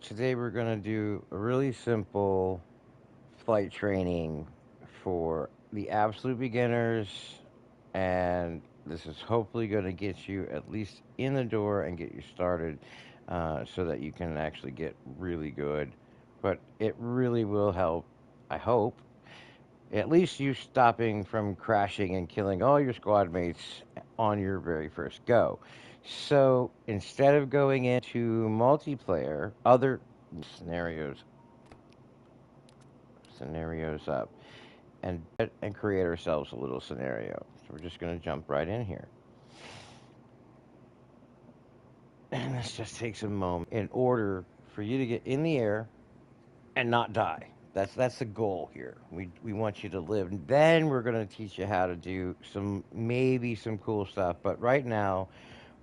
Today we're going to do a really simple flight training for the absolute beginners, and this is hopefully going to get you at least in the door and get you started so that you can actually get really good. But it really will help, I hope, at least you stopping from crashing and killing all your squad mates on your very first go. So instead of going into multiplayer, other scenarios scenarios up and create ourselves a little scenario. So we're just going to jump right in here. And this just takes a moment in order for you to get in the air and not die. That's the goal here. We want you to live. And then we're going to teach you how to do some cool stuff. But right now,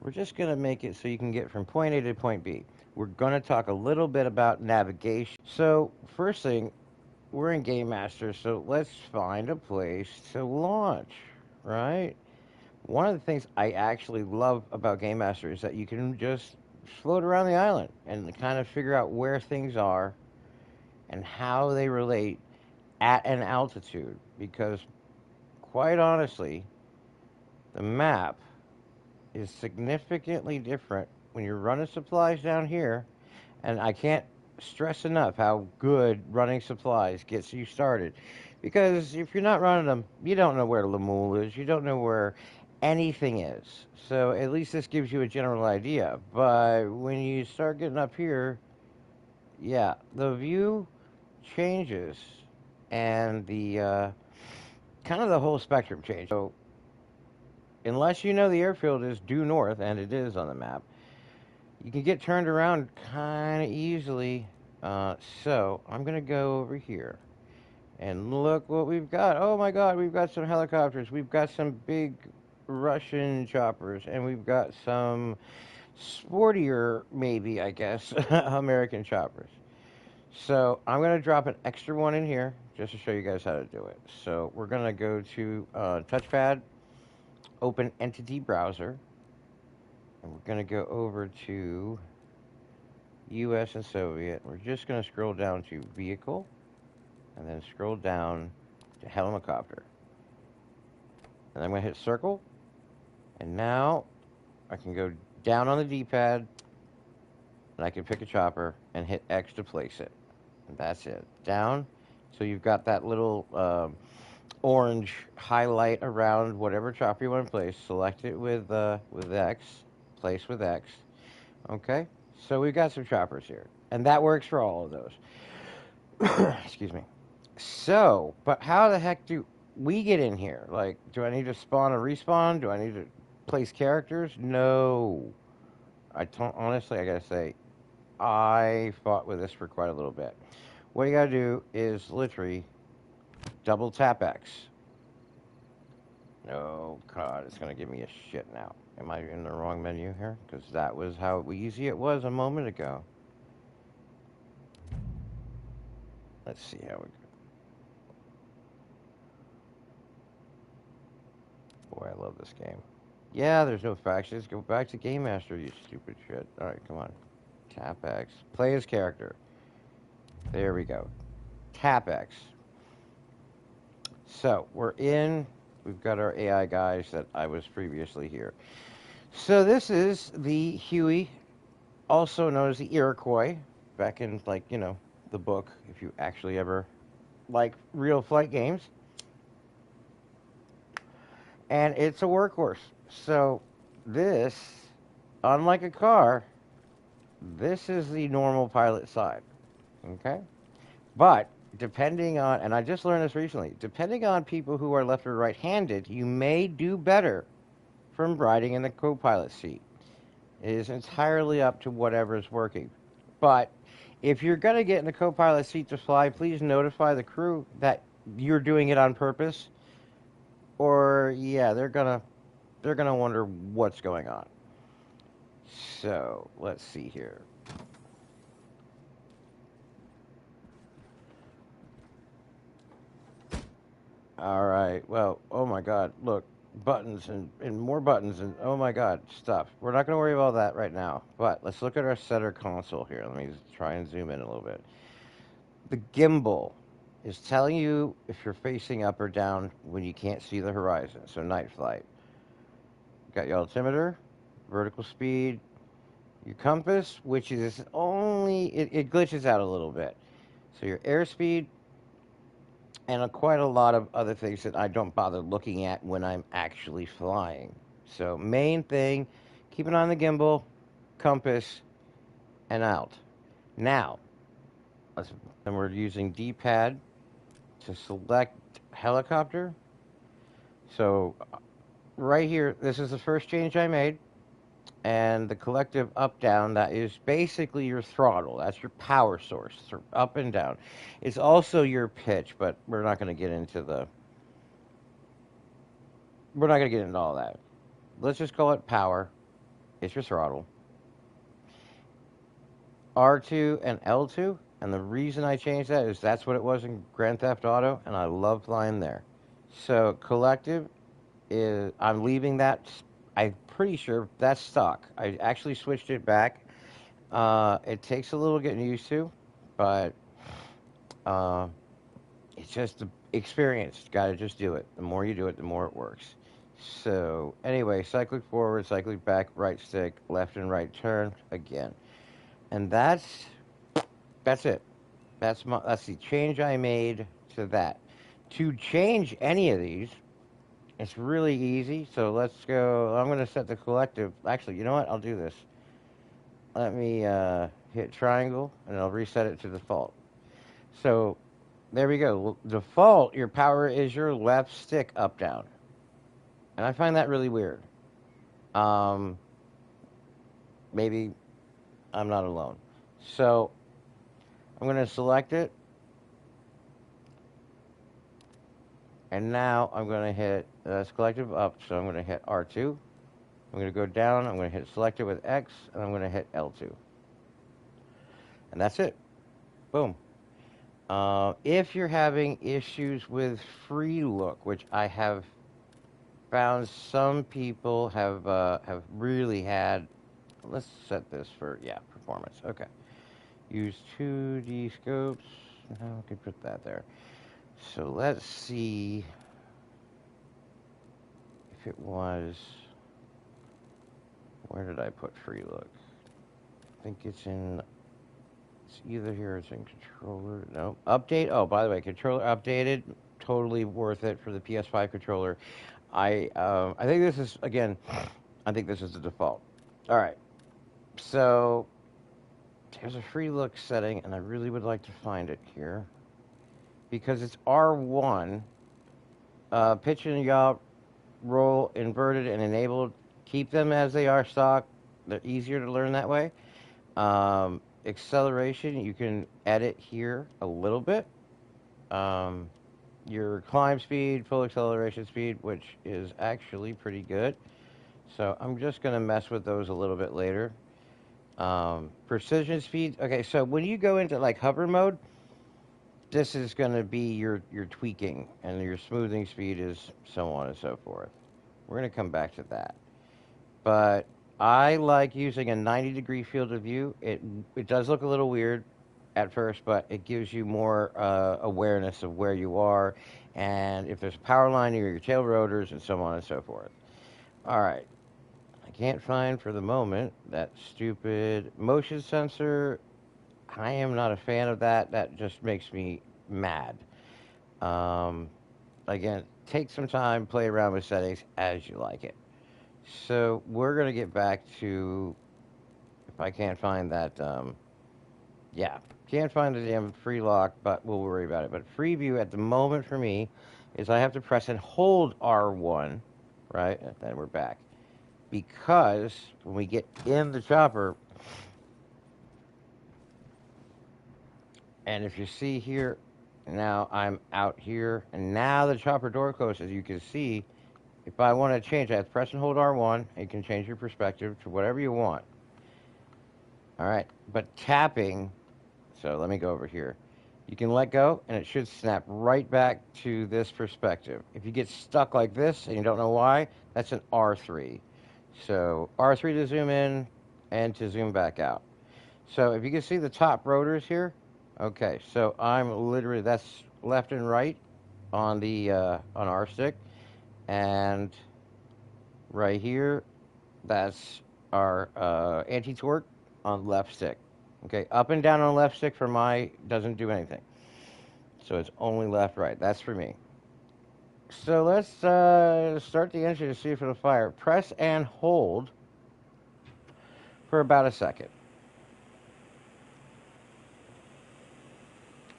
we're just going to make it so you can get from point A to point B. We're going to talk a little bit about navigation. So, first thing, we're in Game Master, so let's find a place to launch, right? One of the things I actually love about Game Master is that you can just float around the island and kind of figure out where things are and how they relate at an altitude. Because, quite honestly, the map is significantly different when you're running supplies down here. And I can't stress enough how good running supplies gets you started. Because if you're not running them, you don't know where Lemuel is. You don't know where anything is. So at least this gives you a general idea. But when you start getting up here, yeah, the view changes and the kind of the whole spectrum changes. So unless you know the airfield is due north, and it is on the map, you can get turned around kind of easily. So I'm going to go over here and look what we've got. Oh my God, we've got some helicopters. We've got some big Russian choppers, and we've got some sportier, maybe, I guess, American choppers. So I'm going to drop an extra one in here just to show you guys how to do it. So we're going to go to touchpad, open entity browser, and we're going to go over to US and Soviet. We're just going to scroll down to vehicle and then scroll down to helicopter. And I'm going to hit circle. And now I can go down on the D-pad and I can pick a chopper and hit X to place it. And that's it. Down. So you've got that little orange highlight around whatever chopper you want to place. Select it with X. Place with X. Okay. So we've got some choppers here. And that works for all of those. Excuse me. So, but how the heck do we get in here? Like, do I need to spawn a respawn? Do I need to place characters? No. Honestly, I gotta say, I fought with this for quite a little bit. What you gotta do is literally double tap X. Oh, God, it's gonna give me a shit now. Am I in the wrong menu here? Because that was how easy it was a moment ago. Let's see how we go. Boy, I love this game. Yeah, there's no factions. Go back to Game Master, you stupid shit. Alright, come on. Tap X. Play his character. There we go. Tap X. So, we're in. We've got our AI guys that I was previously here. So, this is the Huey, also known as the Iroquois, back in, like, the book, if you actually ever like real flight games. And it's a workhorse. So, this, unlike a car, this is the normal pilot side. Okay? But depending on, and I just learned this recently, depending on people who are left or right handed, you may do better from riding in the co pilot seat. It is entirely up to whatever is working. But if you're going to get in the co pilot seat to fly, please notify the crew that you're doing it on purpose. Or, yeah, they're gonna wonder what's going on. So, let's see here. All right. Well, oh my God. Look, buttons and more buttons and oh my god, stuff. We're not going to worry about that right now. But let's look at our center console here. Let me just try and zoom in a little bit. The gimbal is telling you if you're facing up or down when you can't see the horizon. So night flight. Got your altimeter, vertical speed, your compass, which is only it glitches out a little bit. So your airspeed and quite a lot of other things that I don't bother looking at when I'm actually flying. So main thing, keep an eye on the gimbal, compass, and out. Now, and we're using D-pad to select helicopter. So right here, this is the first change I made. And the collective up down, that is basically your throttle. That's your power source, up and down. It's also your pitch, but we're not going to get into all that. Let's just call it power. It's your throttle. R2 and L2. And the reason I changed that is that's what it was in Grand Theft Auto, and I love flying there. So collective is I'm leaving that. I'm pretty sure that's stock. I actually switched it back. It takes a little getting used to, but uh, it's just the experience. Got to just do it. The more you do it, the more it works. So anyway, cyclic forward, cyclic back, right stick, left and right turn again, and that's it. That's the change I made to that. To change any of these, it's really easy. So let's go. I'm going to set the collective. Actually, you know what? I'll do this. Let me hit triangle, and I'll reset it to default. So there we go. Well, default, your power is your left stick up down, and I find that really weird. Um, Maybe I'm not alone. So I'm going to select it, and now I'm going to hit collective up. So I'm going to hit R2. I'm going to go down. I'm going to hit select it with X, and I'm going to hit L2, and that's it. Boom. If you're having issues with free look, which I have found some people have really had. Let's set this for performance. Okay, use 2D scopes. I could put that there. So let's see if it was. Where did I put free look? I think it's in. It's either here or it's in controller. No, update. Oh, by the way, controller updated. Totally worth it for the PS5 controller. I think this is again. I think this is the default. All right. So there's a free look setting, and I really would like to find it here because it's R1. Pitch and yaw, roll, inverted, and enabled. Keep them as they are stock. They're easier to learn that way. Acceleration, you can edit here a little bit. Um, your climb speed, full acceleration speed, which is actually pretty good. So I'm just going to mess with those a little bit later. Precision speed. Okay, so when you go into like hover mode, this is going to be your tweaking, and your smoothing speed is so on and so forth. We're going to come back to that. But I like using a 90-degree field of view. It does look a little weird at first, but it gives you more awareness of where you are, and if there's a power line near your tail rotors, and so on and so forth. All right. I can't find for the moment that stupid motion sensor. I am not a fan of that. That just makes me mad. Um, Again, take some time, play around with settings as you like it. So we're gonna get back to if I can't find that. Yeah, can't find the damn free lock, but we'll worry about it. But free view at the moment for me is I have to press and hold R1, right? And then we're back because when we get in the chopper, and if you see here, now I'm out here, and now the chopper door closes. As you can see, if I want to change, I have to press and hold R1. You can change your perspective to whatever you want. All right, but tapping. So let me go over here. You can let go, and it should snap right back to this perspective. If you get stuck like this and you don't know why, that's an R3. So R3 to zoom in and to zoom back out. So if you can see the top rotors here, okay, so I'm literally, that's left and right on the on R stick, and right here, that's our anti-torque on left stick. Okay, up and down on left stick for my doesn't do anything. So it's only left, right. That's for me. So let's start the engine to see if it'll fire. Press and hold for about a second.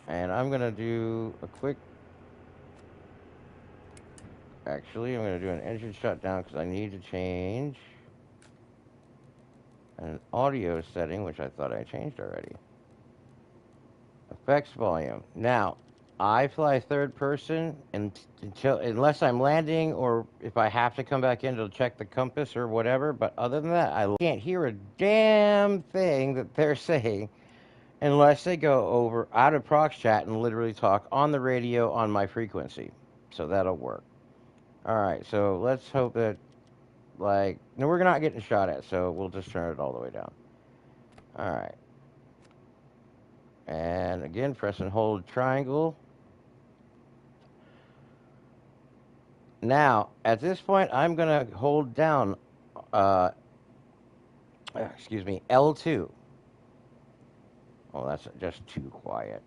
And I'm going to do a quick, actually, I'm going to do an engine shutdown because I need to change an audio setting, which I thought I changed already. Effects volume. Now, I fly third person unless I'm landing or if I have to come back in to check the compass or whatever. But other than that, I can't hear a damn thing that they're saying unless they go over out of prox chat and literally talk on the radio on my frequency. So that'll work. All right, so let's hope that, like, no, we're not getting shot at, so we'll just turn it all the way down. All right. And again, press and hold triangle. Now, at this point, I'm going to hold down, excuse me, L2. Oh, that's just too quiet.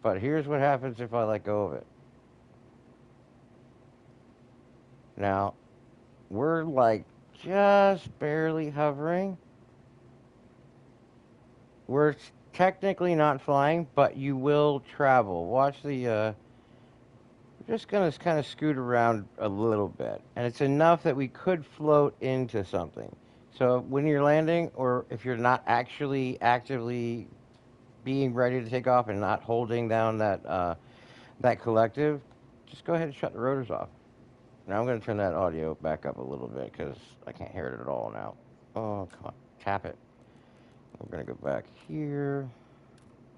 But here's what happens if I let go of it. Now, we're like just barely hovering. We're technically not flying, but you will travel. Watch the, we're just going to kind of scoot around a little bit. And it's enough that we could float into something. So when you're landing, or if you're not actually actively being ready to take off and not holding down that collective, just go ahead and shut the rotors off. Now I'm going to turn that audio back up a little bit because I can't hear it at all now. Oh, come on. Tap it. We're going to go back here.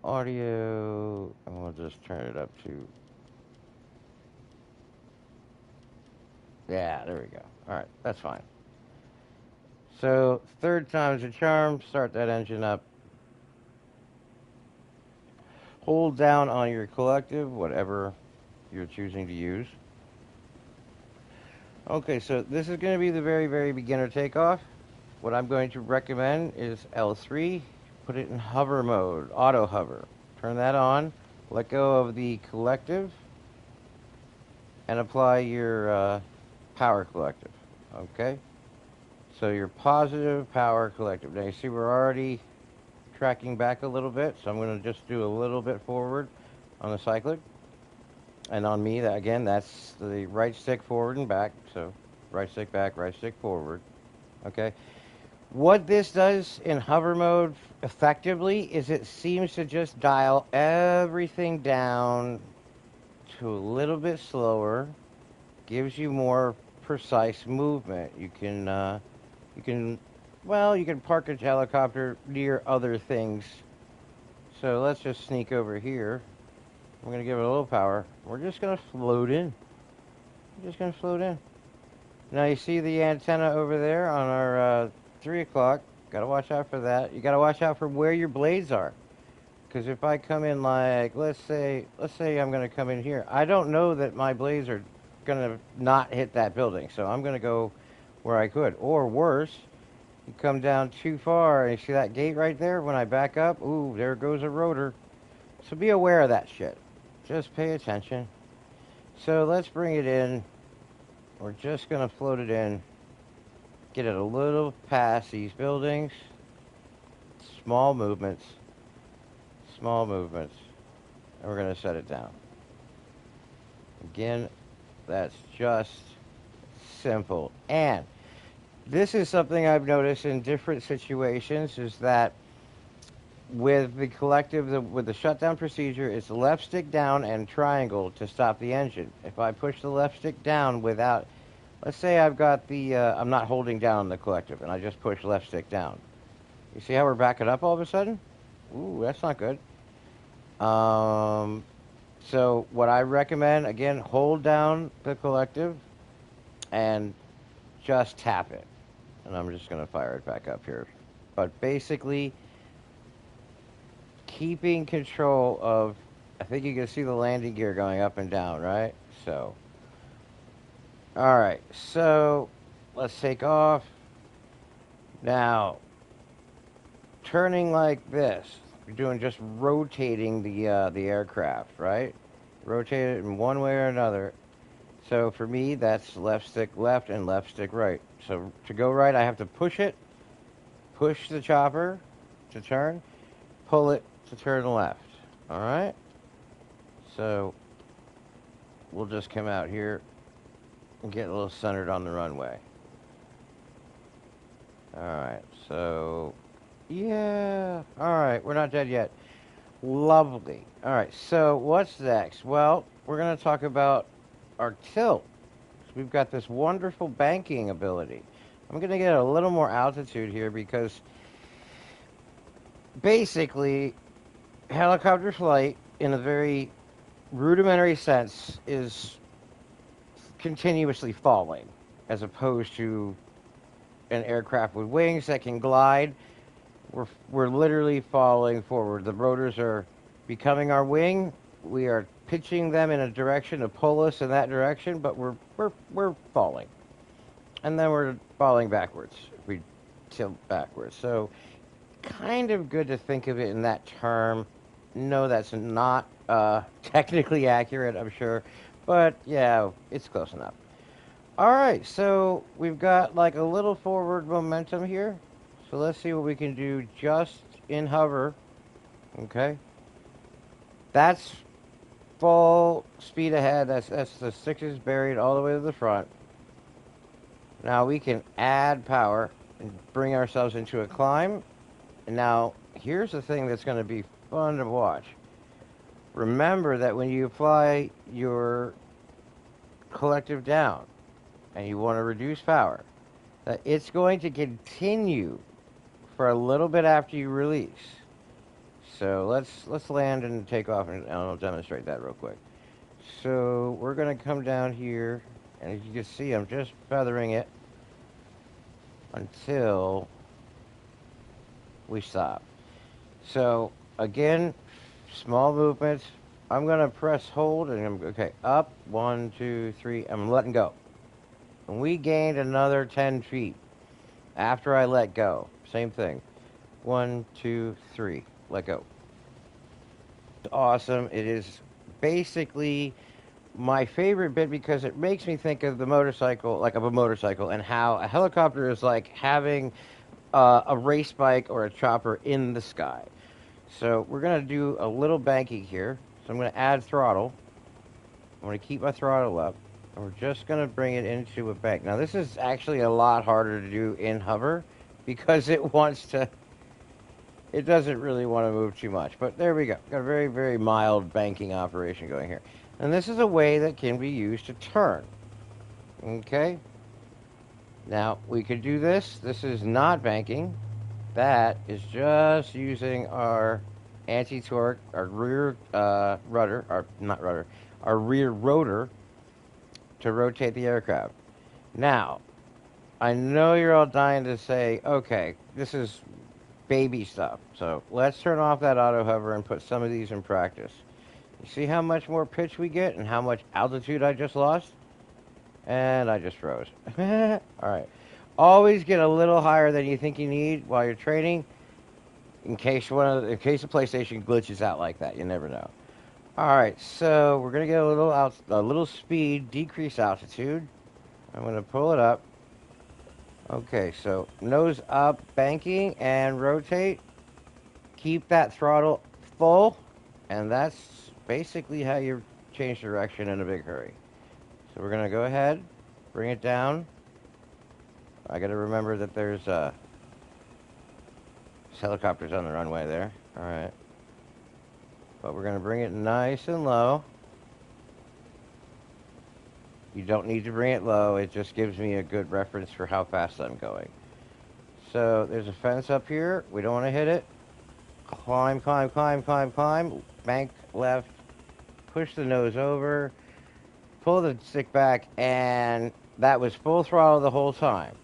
Audio. And we'll just turn it up to... Yeah, there we go. All right, that's fine. So, third time's a charm. Start that engine up. Hold down on your collective, whatever you're choosing to use. Okay, so this is going to be the very, very beginner takeoff. What I'm going to recommend is L3. Put it in hover mode, auto hover. Turn that on. Let go of the collective and apply your power collective. Okay? So your positive power collective. Now you see we're already tracking back a little bit, so I'm going to just do a little bit forward on the cyclic. And on me, that again, that's the right stick forward and back. So right stick back, right stick forward. Okay. What this does in hover mode effectively is it seems to just dial everything down to a little bit slower, gives you more precise movement. You can, well, you can park a helicopter near other things. So let's just sneak over here. We're going to give it a little power. We're just going to float in. We're just going to float in. Now you see the antenna over there on our 3 o'clock. Got to watch out for that. You got to watch out for where your blades are. Because if I come in like, let's say I'm going to come in here. I don't know that my blades are going to not hit that building. So I'm going to go where I could. Or worse, you come down too far and you see that gate right there? When I back up, ooh, there goes a rotor. So be aware of that shit. Just pay attention. So let's bring it in. We're just going to float it in. Get it a little past these buildings. Small movements. Small movements. And we're going to set it down. Again, that's just simple. And this is something I've noticed in different situations is that with the collective, with the shutdown procedure, it's left stick down and triangle to stop the engine. If I push the left stick down without, let's say I've got the, I'm not holding down the collective and I just push left stick down. You see how we're backing up all of a sudden? Ooh, that's not good. So what I recommend, again, hold down the collective and just tap it. And I'm just going to fire it back up here. But basically, keeping control of, I think you can see the landing gear going up and down, right? So, all right. So let's take off. Now, turning like this, you're doing just rotating the aircraft, right? Rotate it in one way or another. So for me, that's left stick left and left stick right. So to go right, I have to push it, push the chopper to turn, pull it to turn left. All right? So we'll just come out here and get a little centered on the runway. All right. So, yeah. All right. We're not dead yet. Lovely. All right. So what's next? Well, we're going to talk about our tilt. We've got this wonderful banking ability. I'm going to get a little more altitude here because basically helicopter flight in a very rudimentary sense is continuously falling as opposed to an aircraft with wings that can glide. We're literally falling forward. The rotors are becoming our wing. We are pitching them in a direction to pull us in that direction, but we're falling. And then we're falling backwards. We tilt backwards. So kind of good to think of it in that term. No, that's not technically accurate, I'm sure. But yeah, it's close enough. All right, so we've got like a little forward momentum here. So let's see what we can do just in hover. Okay. That's full speed ahead. That's the sixes buried all the way to the front. Now we can add power and bring ourselves into a climb. And now here's the thing that's going to be fun to watch. Remember that when you fly your collective down and you want to reduce power, that it's going to continue for a little bit after you release. So let's land and take off, and I'll demonstrate that real quick. So we're going to come down here, and as you can see, I'm just feathering it until we stop. So again, small movements. I'm going to press hold, and okay, up, 1, 2, 3, I'm letting go. And we gained another 10 feet after I let go. Same thing. 1, 2, 3, let go. Awesome. It is basically my favorite bit because it makes me think of the motorcycle, like of a motorcycle, and how a helicopter is like having a race bike or a chopper in the sky. So we're going to do a little banking here. So I'm going to add throttle. I'm going to keep my throttle up. And we're just going to bring it into a bank. Now this is actually a lot harder to do in hover because it doesn't really want to move too much. But there we go. Got a very, very mild banking operation going here. And this is a way that can be used to turn. Okay. Now we could do this. This is not banking. That is just using our anti-torque, our rear rudder, our not rudder, our rear rotor to rotate the aircraft. Now, I know you're all dying to say, okay, this is baby stuff. So let's turn off that auto hover and put some of these in practice. You see how much more pitch we get and how much altitude I just lost? And I just froze. All right. Always get a little higher than you think you need while you're training, in case the PlayStation glitches out like that. You never know. All right, so we're gonna get a little speed, decrease altitude. I'm gonna pull it up. Okay, so nose up, banking, and rotate. Keep that throttle full, and that's basically how you change direction in a big hurry. So we're gonna go ahead, bring it down. I gotta remember that there's helicopters on the runway there. All right. But we're going to bring it nice and low. You don't need to bring it low. It just gives me a good reference for how fast I'm going. So there's a fence up here. We don't want to hit it. Climb, climb, climb, climb, climb. Bank left. Push the nose over. Pull the stick back, and that was full throttle the whole time.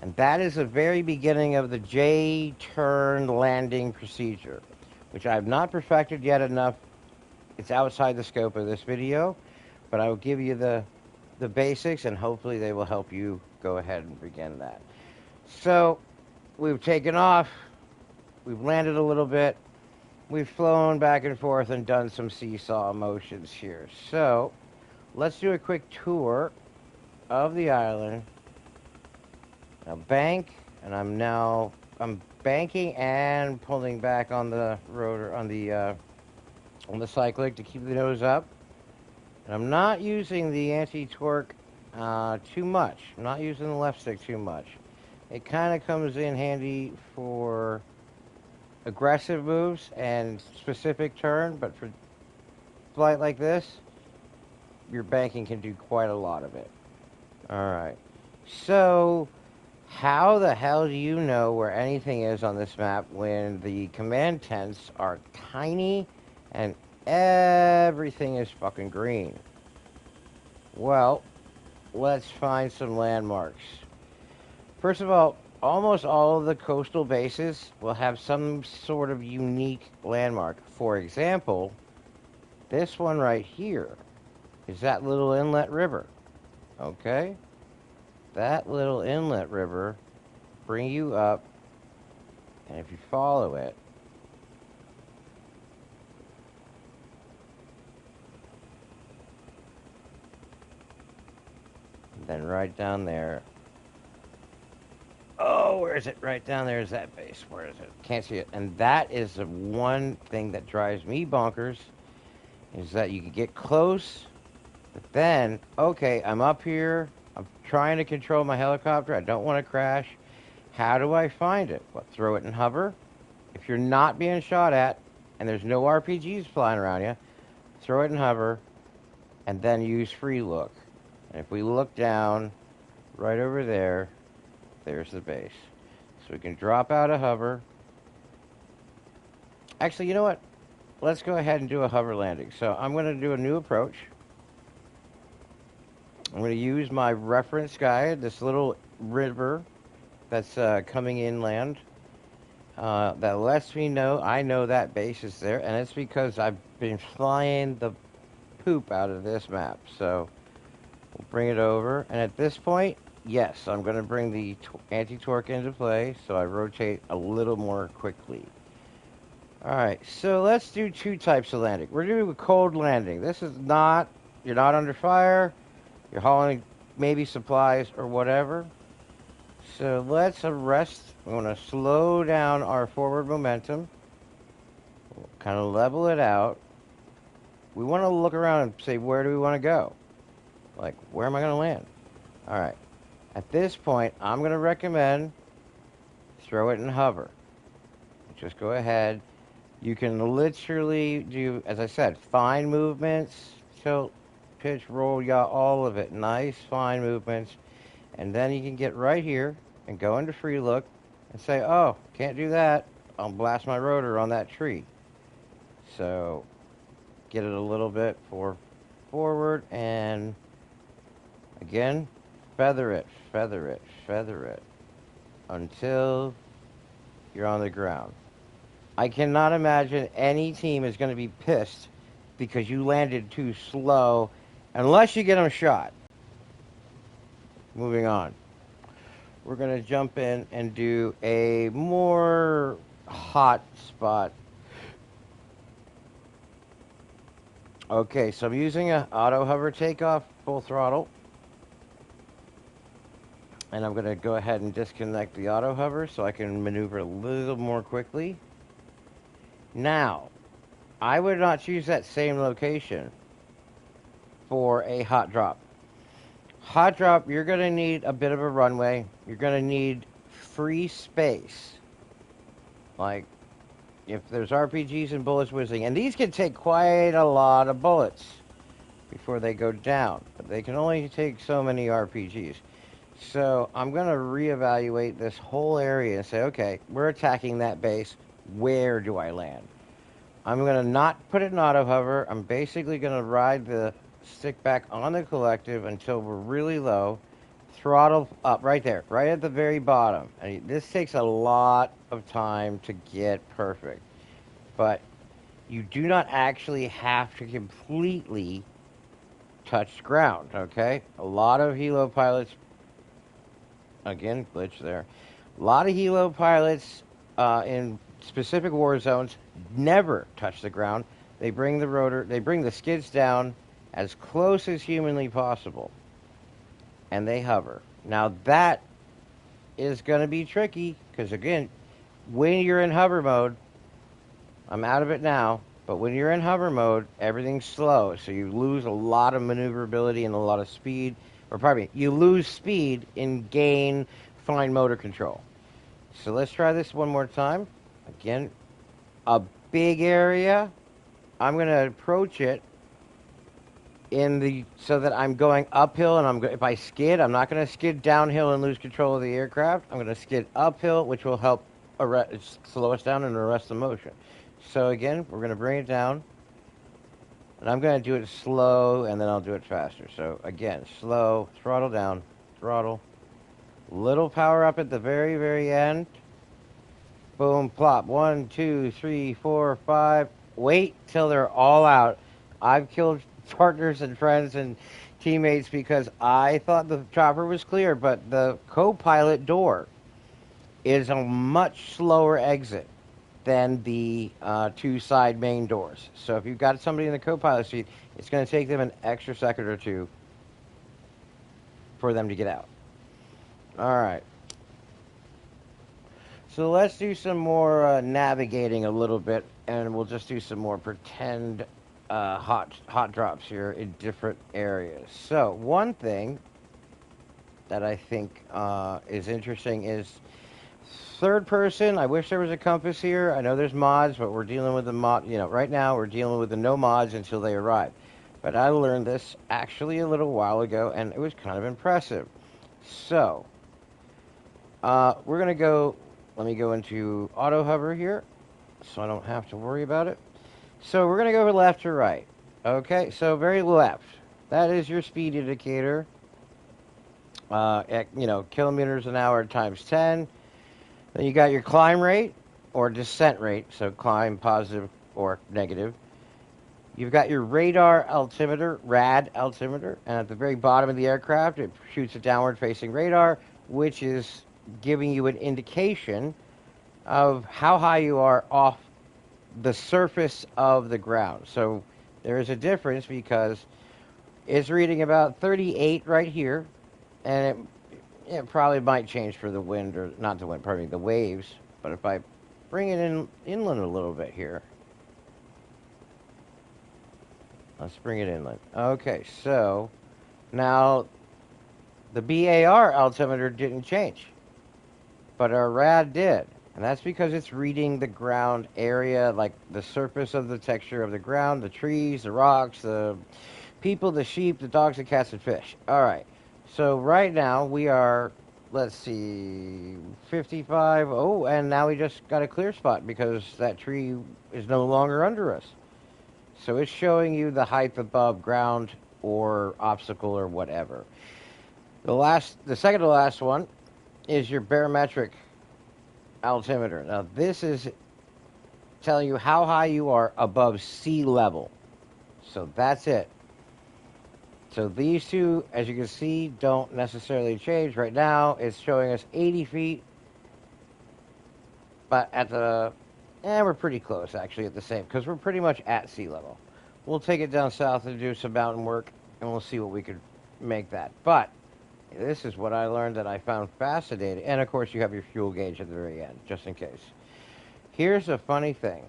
And that is the very beginning of the J-turn landing procedure, which I have not perfected yet enough. It's outside the scope of this video, but I will give you the basics, and hopefully they will help you go ahead and begin that. So we've taken off. We've landed a little bit. We've flown back and forth and done some seesaw motions here. So let's do a quick tour of the island. Now bank, and I'm banking and pulling back on the rotor on the cyclic to keep the nose up. And I'm not using the anti-torque too much. I'm not using the left stick too much. It kind of comes in handy for aggressive moves and specific turn, but for flight like this, your banking can do quite a lot of it. All right. So, how the hell do you know where anything is on this map when the command tents are tiny and everything is fucking green? Well, let's find some landmarks. First of all, almost all of the coastal bases will have some sort of unique landmark. For example, this one right here is that little inlet river. Okay? That little inlet river bring you up, and if you follow it, then right down there. Oh, where is it? Right down there is that base. Where is it? Can't see it. And that is the one thing that drives me bonkers, is that you can get close, but then, okay, I'm up here. I'm trying to control my helicopter. I don't want to crash. How do I find it? Well, throw it in hover. If you're not being shot at and there's no RPGs flying around you, throw it in hover and then use free look. And if we look down right over there, there's the base. So we can drop out of hover. Actually, you know what? Let's go ahead and do a hover landing. So I'm going to do a new approach. I'm going to use my reference guide, this little river that's coming inland. That lets me know I know that base is there, and it's because I've been flying the poop out of this map. So we'll bring it over, and at this point, yes, I'm going to bring the anti-torque into play, so I rotate a little more quickly. Alright, so let's do two types of landing. We're doing a cold landing. This is not, you're not under fire, you're hauling maybe supplies or whatever. So let's arrest, we want to slow down our forward momentum, we'll kind of level it out. We want to look around and say, where do we want to go? Like, where am I going to land? Alright, at this point, I'm going to recommend throw it in hover. Just go ahead. You can literally do, as I said, fine movements, tilt, pitch, roll, yaw, all of it. Nice, fine movements. And then you can get right here and go into free look and say, oh, can't do that. I'll blast my rotor on that tree. So get it a little bit forward, and again, feather it, feather it, feather it until you're on the ground. I cannot imagine any team is going to be pissed because you landed too slow, unless you get them shot. Moving on. We're going to jump in and do a more hot spot. Okay, so I'm using an auto hover takeoff, full throttle. And I'm going to go ahead and disconnect the auto hover so I can maneuver a little more quickly. Now, I would not choose that same location for a hot drop. Hot drop, you're going to need a bit of a runway. You're going to need free space. Like, if there's RPGs and bullets whizzing, and these can take quite a lot of bullets before they go down, but they can only take so many RPGs. So I'm going to reevaluate this whole area and say, okay, we're attacking that base. where do I land? I'm going to not put it in auto hover. I'm basically going to ride the stick back on the collective until we're really low. Throttle up right there, right at the very bottom. And this takes a lot of time to get perfect. But you do not actually have to completely touch ground, okay? A lot of helo pilots, again, glitch there. A lot of helo pilots in specific war zones never touch the ground. They bring the rotor, they bring the skids down as close as humanly possible, and they hover. Now that is going to be tricky because again, when you're in hover mode, I'm out of it now, but when you're in hover mode, everything's slow, so you lose a lot of maneuverability and a lot of speed, or pardon me, you lose speed and gain fine motor control. So let's try this one more time. Again, a big area. I'm going to approach it in the so that I'm going uphill, and if I skid, I'm not going to skid downhill and lose control of the aircraft. I'm going to skid uphill, which will help slow us down and arrest the motion. So again, we're going to bring it down, and I'm going to do it slow, and then I'll do it faster. So again, slow, throttle down, throttle, little power up at the very, very end. Boom, plop. 1, 2, 3, 4, 5. Wait till they're all out. I've killed partners and friends and teammates because I thought the chopper was clear, but the co-pilot door is a much slower exit than the two side main doors. So if you've got somebody in the co-pilot seat, it's going to take them an extra second or two for them to get out. All right. So let's do some more navigating a little bit, and we'll just do some more pretend hot drops here in different areas. So one thing that I think is interesting is third person. I wish there was a compass here. I know there's mods, but we're dealing with the mod. You know, right now we're dealing with the no mods until they arrive. But I learned this actually a little while ago, and it was kind of impressive. So we're gonna go. Let me go into auto hover here, so I don't have to worry about it. So we're gonna go left to right. Okay, so very left. That is your speed indicator. At, kilometers an hour times 10. Then you got your climb rate or descent rate, so climb positive or negative. You've got your radar altimeter, RAD altimeter, and at the very bottom of the aircraft, it shoots a downward-facing radar, which is giving you an indication of how high you are off the surface of the ground. So there is a difference because it's reading about 38 right here, and it probably might change for the wind, or not the wind, pardon me, the waves. But if I bring it inland a little bit here, let's bring it inland. Okay, so now the BAR altimeter didn't change, but our RAD did. And that's because it's reading the ground area, like the surface of the texture of the ground, the trees, the rocks, the people, the sheep, the dogs, the cats, and fish. All right. So right now we are, let's see, 55. Oh, and now we just got a clear spot because that tree is no longer under us. So it's showing you the height above ground or obstacle or whatever. The second to last one is your barometric altimeter. Now this is telling you how high you are above sea level. So that's it. So these two, as you can see, don't necessarily change. Right now, it's showing us 80 feet. But we're pretty close, actually, at the same, because we're pretty much at sea level. We'll take it down south and do some mountain work, and we'll see what we could make that. But this is what I learned that I found fascinating. And, of course, you have your fuel gauge at the very end, just in case. Here's a funny thing.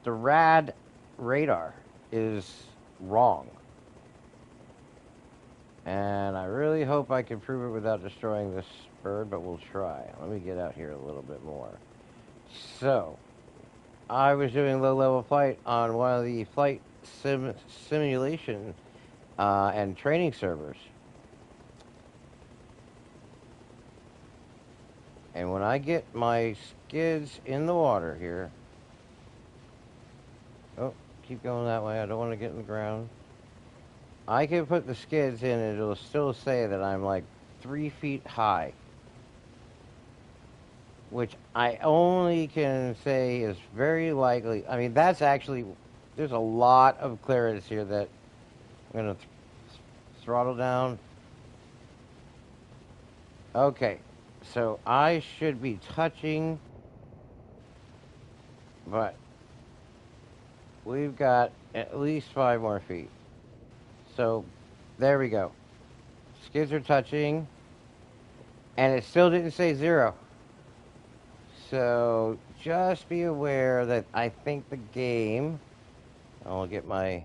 The RAD radar is wrong. And I really hope I can prove it without destroying this bird, but we'll try. Let me get out here a little bit more. So, I was doing low-level flight on one of the flight simulation and training servers. And when I get my skids in the water here. Oh, keep going that way. I don't want to get in the ground. I can put the skids in and it'll still say that I'm like 3 feet high, which I only can say is very likely. I mean, that's actually, there's a lot of clearance here that I'm going to throttle down. Okay, so I should be touching, but we've got at least 5 more feet. So there we go. Skids are touching, and it still didn't say 0. So just be aware that I think the game, I'll get my,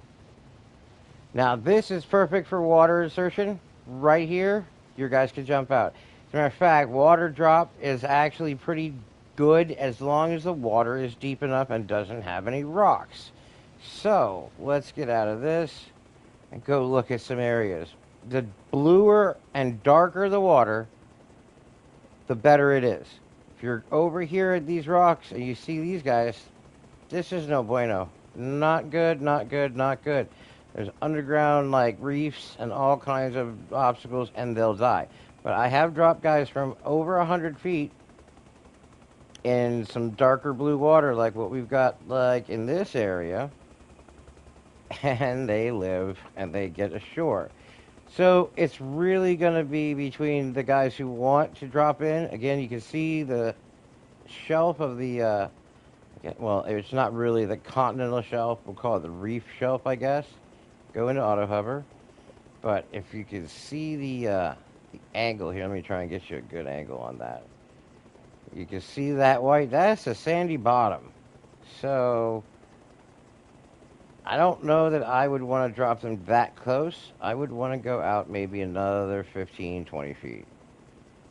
now this is perfect for water insertion. Right here, your guys can jump out. As a matter of fact, water drop is actually pretty good as long as the water is deep enough and doesn't have any rocks. So let's get out of this and go look at some areas. The bluer and darker the water, the better it is. If you're over here at these rocks and you see these guys, this is no bueno. Not good, not good, not good. There's underground like reefs and all kinds of obstacles and they'll die. But I have dropped guys from over 100 feet in some darker blue water like what we've got like in this area. And they live and they get ashore. So it's really going to be between the guys who want to drop in. Again, you can see the shelf of the, well, it's not really the continental shelf. We'll call it the reef shelf, I guess. Go into auto hover. But if you can see the angle here, let me try and get you a good angle on that. You can see that white, that's a sandy bottom. So I don't know that I would want to drop them that close. I would want to go out maybe another 15, 20 feet.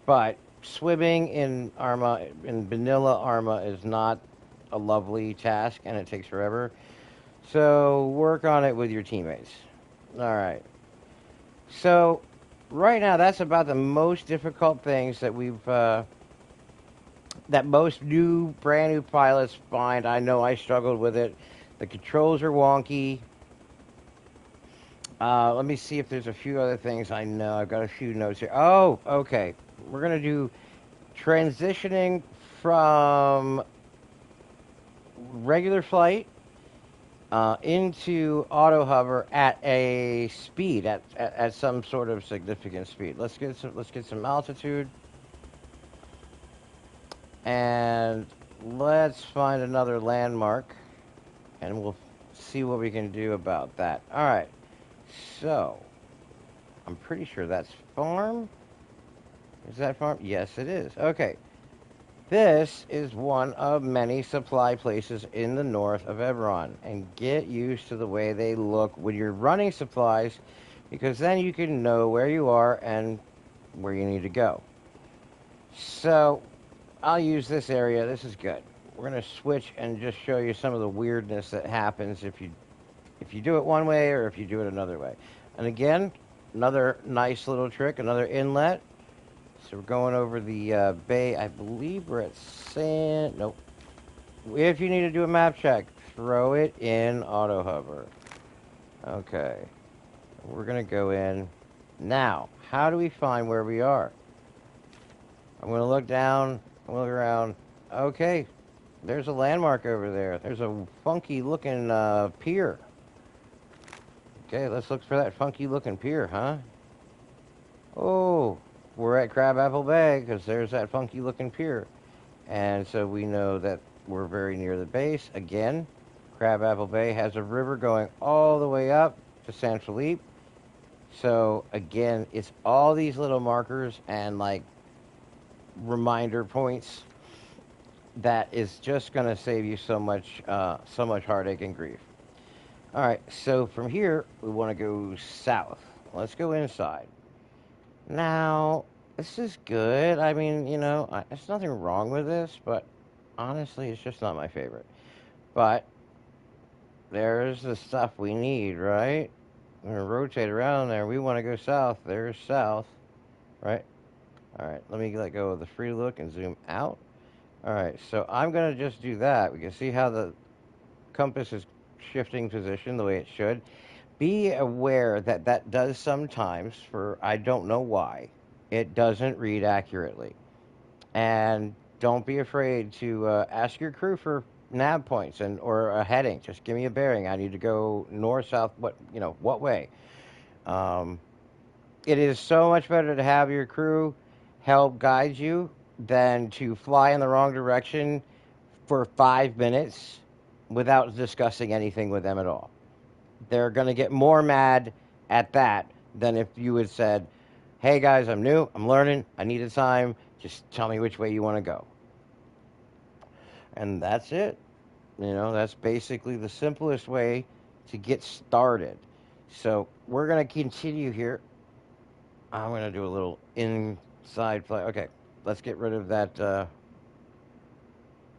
But swimming in ARMA, in vanilla ARMA, is not a lovely task, and it takes forever. So work on it with your teammates. All right. So right now, that's about the most difficult things that that most brand new pilots find. I know I struggled with it. The controls are wonky. Let me see if there's a few other things I know. I've got a few notes here. Oh, okay. We're going to do transitioning from regular flight into auto hover at a speed, at some sort of significant speed. Let's get some altitude. And let's find another landmark. And we'll see what we can do about that. All right. So, I'm pretty sure that's farm. Is that farm? Yes, it is. Okay. This is one of many supply places in the north of Evron. And get used to the way they look when you're running supplies, because then you can know where you are and where you need to go. So, I'll use this area. This is good. We're going to switch and just show you some of the weirdness that happens if you do it one way or if you do it another way. And again, another nice little trick, another inlet. So we're going over the bay. I believe we're at sand. Nope. If you need to do a map check, throw it in auto hover. Okay. We're going to go in. Now, how do we find where we are? I'm going to look down, look around. Okay. There's a landmark over there. There's a funky looking pier. Okay, let's look for that funky looking pier, huh? Oh, we're at Crabapple Bay because there's that funky looking pier. And so we know that we're very near the base. Again, Crabapple Bay has a river going all the way up to San Felipe. So again, it's all these little markers and like reminder points that is just going to save you so much heartache and grief. All right, so from here, we want to go south. Let's go inside. Now, this is good. I mean, you know, there's nothing wrong with this, but honestly, it's just not my favorite. But there's the stuff we need, right? I'm going to rotate around there. We want to go south. There's south, right? All right, let me let go of the free look and zoom out. All right, so I'm going to just do that. We can see how the compass is shifting position the way it should. Be aware that that does sometimes, for I don't know why, it doesn't read accurately. And don't be afraid to ask your crew for nav points and or a heading. Just give me a bearing. I need to go north, south, what way. Um, it is so much better to have your crew help guide you than to fly in the wrong direction for 5 minutes without discussing anything with them at all. They're going to get more mad at that than if you had said, hey guys, I'm new, I'm learning, I need a time, just tell me which way you want to go. And that's it. That's basically the simplest way to get started. So we're going to continue here. I'm going to do a little inside fly. Okay, let's get rid of that.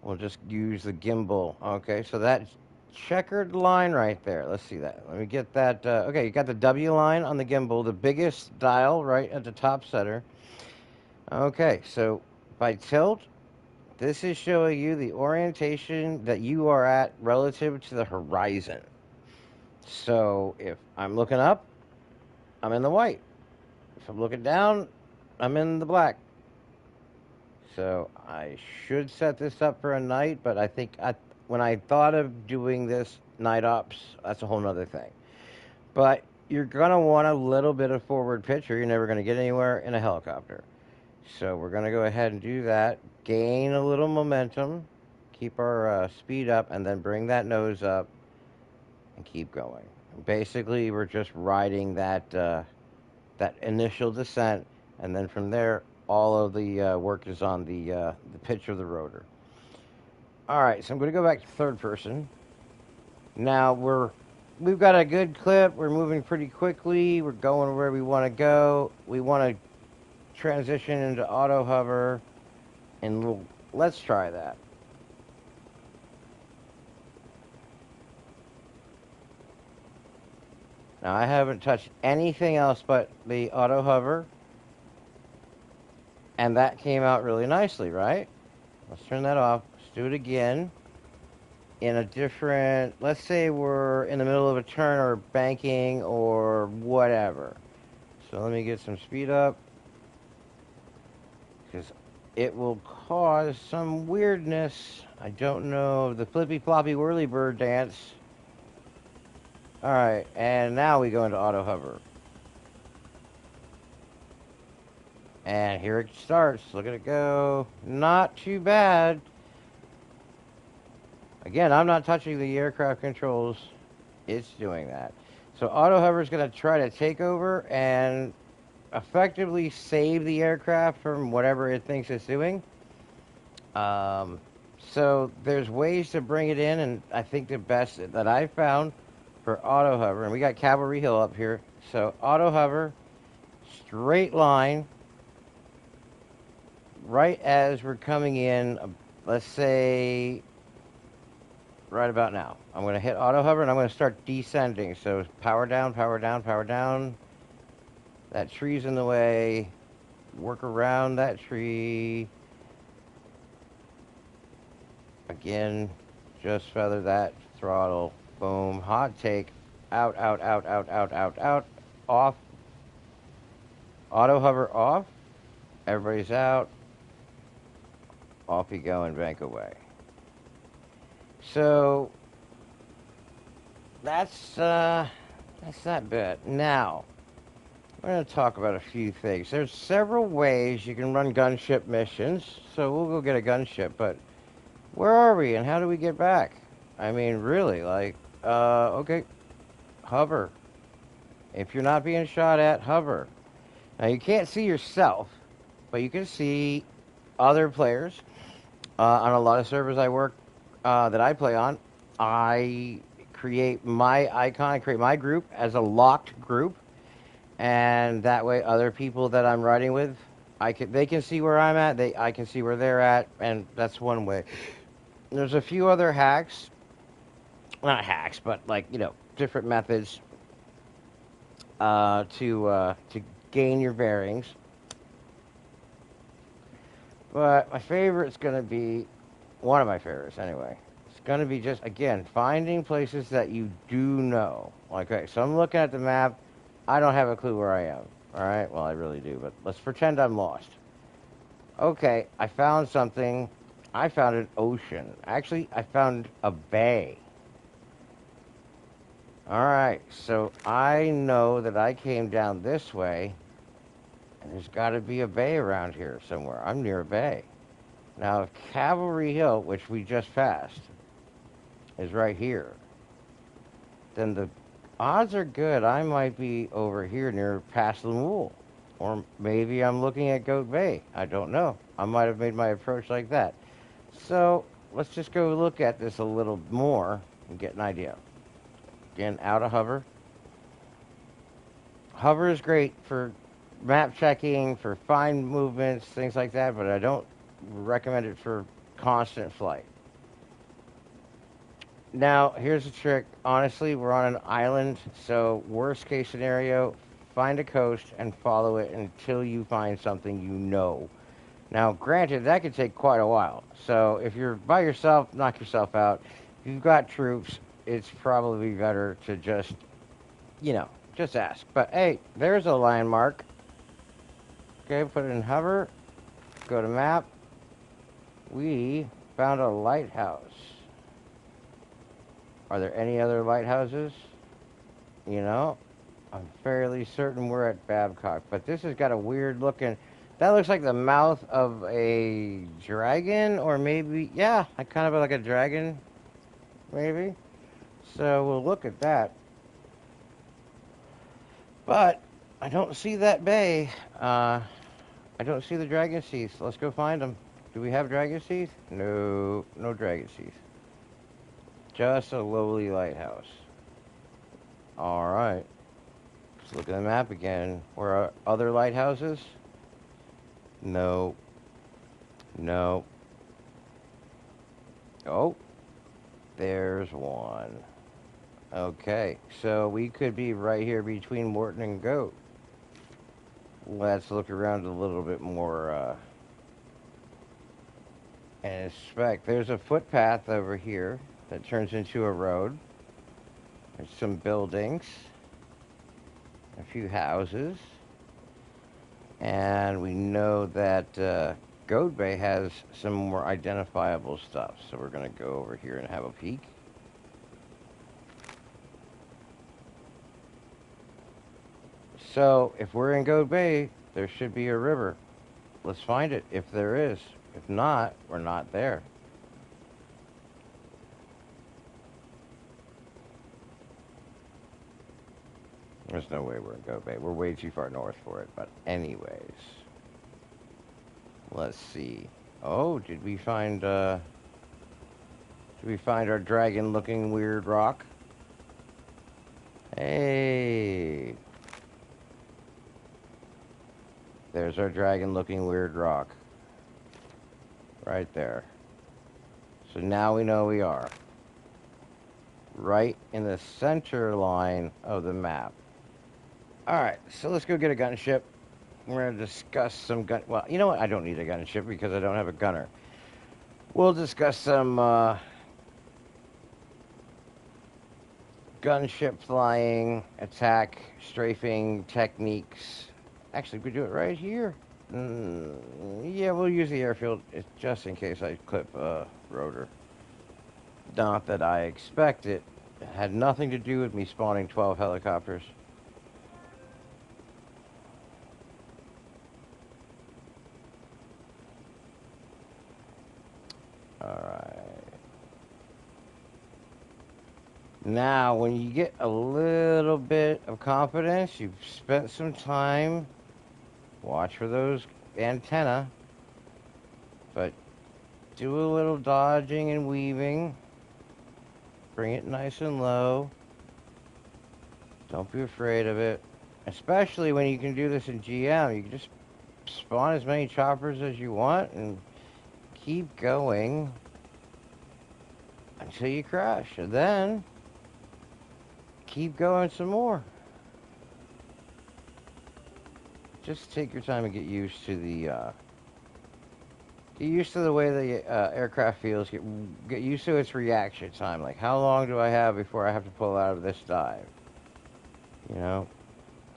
We'll just use the gimbal. Okay, so that checkered line right there. Let's see that. Let me get that. Okay, you got the W line on the gimbal, the biggest dial right at the top center. Okay, so by tilt, this is showing you the orientation that you are at relative to the horizon. So if I'm looking up, I'm in the white. If I'm looking down, I'm in the black. So I should set this up for a night, but I think when I thought of doing this night ops, that's a whole nother thing. But you're going to want a little bit of forward pitch or you're never going to get anywhere in a helicopter. So we're going to go ahead and do that. Gain a little momentum. Keep our speed up and then bring that nose up and keep going. Basically, we're just riding that initial descent, and then from there, all of the work is on the pitch of the rotor. All right, so I'm going to go back to third person. Now we've got a good clip. We're moving pretty quickly. We're going where we want to go. We want to transition into auto hover, and let's try that. Now I haven't touched anything else but the auto hover, and that came out really nicely, right? Let's turn that off. Let's do it again in a different, let's say we're in the middle of a turn or banking or whatever. So let me get some speed up because it will cause some weirdness. I don't know, the flippy floppy whirly bird dance. All right, and now we go into auto hover. And here it starts. Look at it go. Not too bad. Again, I'm not touching the aircraft controls. It's doing that. So auto hover is going to try to take over and effectively save the aircraft from whatever it thinks it's doing. So there's ways to bring it in, and I think the best that I found for auto hover, and we got Cavalry Hill up here. So auto hover, straight line, right as we're coming in, let's say right about now. I'm going to hit auto hover and I'm going to start descending. So power down, power down, power down. That tree's in the way. Work around that tree. Again, just feather that throttle. Boom. Hot take. Out, out, out, out, out, out, out. Off. Auto hover off. Everybody's out. Off you go and bank away. So that's that bit. Now, we're going to talk about a few things. There's several ways you can run gunship missions, so we'll go get a gunship, but where are we and how do we get back? I mean, really, okay, hover. If you're not being shot at, hover. Now, you can't see yourself, but you can see other players. On a lot of servers I work, that I play on, I create my icon, I create my group as a locked group. And that way other people that I'm riding with, they can see where I'm at, I can see where they're at, and that's one way. There's a few other hacks, not hacks, but different methods to gain your bearings. But my favorite's going to be One of my favorites, anyway. It's going to be just, again, finding places that you do know. Like, okay, so I'm looking at the map. I don't have a clue where I am. All right? Well, I really do, but let's pretend I'm lost. Okay, I found something. I found an ocean. Actually, I found a bay. All right, so I know that I came down this way, and there's got to be a bay around here somewhere. I'm near a bay. Now, if Cavalry Hill, which we just passed, is right here, then the odds are good I might be over here near Pass the Mule. Or maybe I'm looking at Goat Bay. I don't know. I might have made my approach like that. So let's just go look at this a little more and get an idea. Again, out of hover. Hover is great for map checking, for fine movements, things like that, but I don't recommend it for constant flight. Now, here's a trick. Honestly, we're on an island, so worst case scenario, find a coast and follow it until you find something you know. Now, granted, that could take quite a while. So if you're by yourself, knock yourself out. If you've got troops, it's probably better to just, you know, just ask. But hey, there's a landmark. Okay, put it in hover, go to map. We found a lighthouse. Are there any other lighthouses? You know, I'm fairly certain we're at Babcock, but this has got a weird looking. That looks like the mouth of a dragon, or maybe, yeah, kind of like a dragon, maybe. So we'll look at that. But I don't see that bay. I don't see the dragon teeth. Let's go find them. Do we have dragon teeth? No, no dragon teeth. Just a lowly lighthouse. All right. Let's look at the map again. Where are other lighthouses? No. No. Oh, there's one. Okay, so we could be right here between Morton and Goat. Let's look around a little bit more and inspect. There's a footpath over here that turns into a road. There's some buildings, a few houses, and we know that Goat Bay has some more identifiable stuff. So we're going to go over here and have a peek. So if we're in Goat Bay, there should be a river. Let's find it if there is. If not, we're not there. There's no way we're in Goat Bay. We're way too far north for it. But anyways, let's see. Oh, did we find our dragon-looking weird rock? Hey, there's our dragon-looking weird rock. Right there. So now we know we are right in the center line of the map. All right, so let's go get a gunship. We're going to discuss some gun. Well, you know what? I don't need a gunship because I don't have a gunner. We'll discuss some gunship flying, attack, strafing techniques. Actually, we do it right here. Yeah, we'll use the airfield just in case I clip a rotor. Not that I expect it. It had nothing to do with me spawning 12 helicopters. Alright. Now, when you get a little bit of confidence, you've spent some time, watch for those antenna, but do a little dodging and weaving. Bring it nice and low. Don't be afraid of it. Especially when you can do this in GM. You can just spawn as many choppers as you want and keep going until you crash. And then keep going some more. Just take your time and get used to Get used to the way the aircraft feels. Get used to its reaction time. Like, how long do I have before I have to pull out of this dive? You know,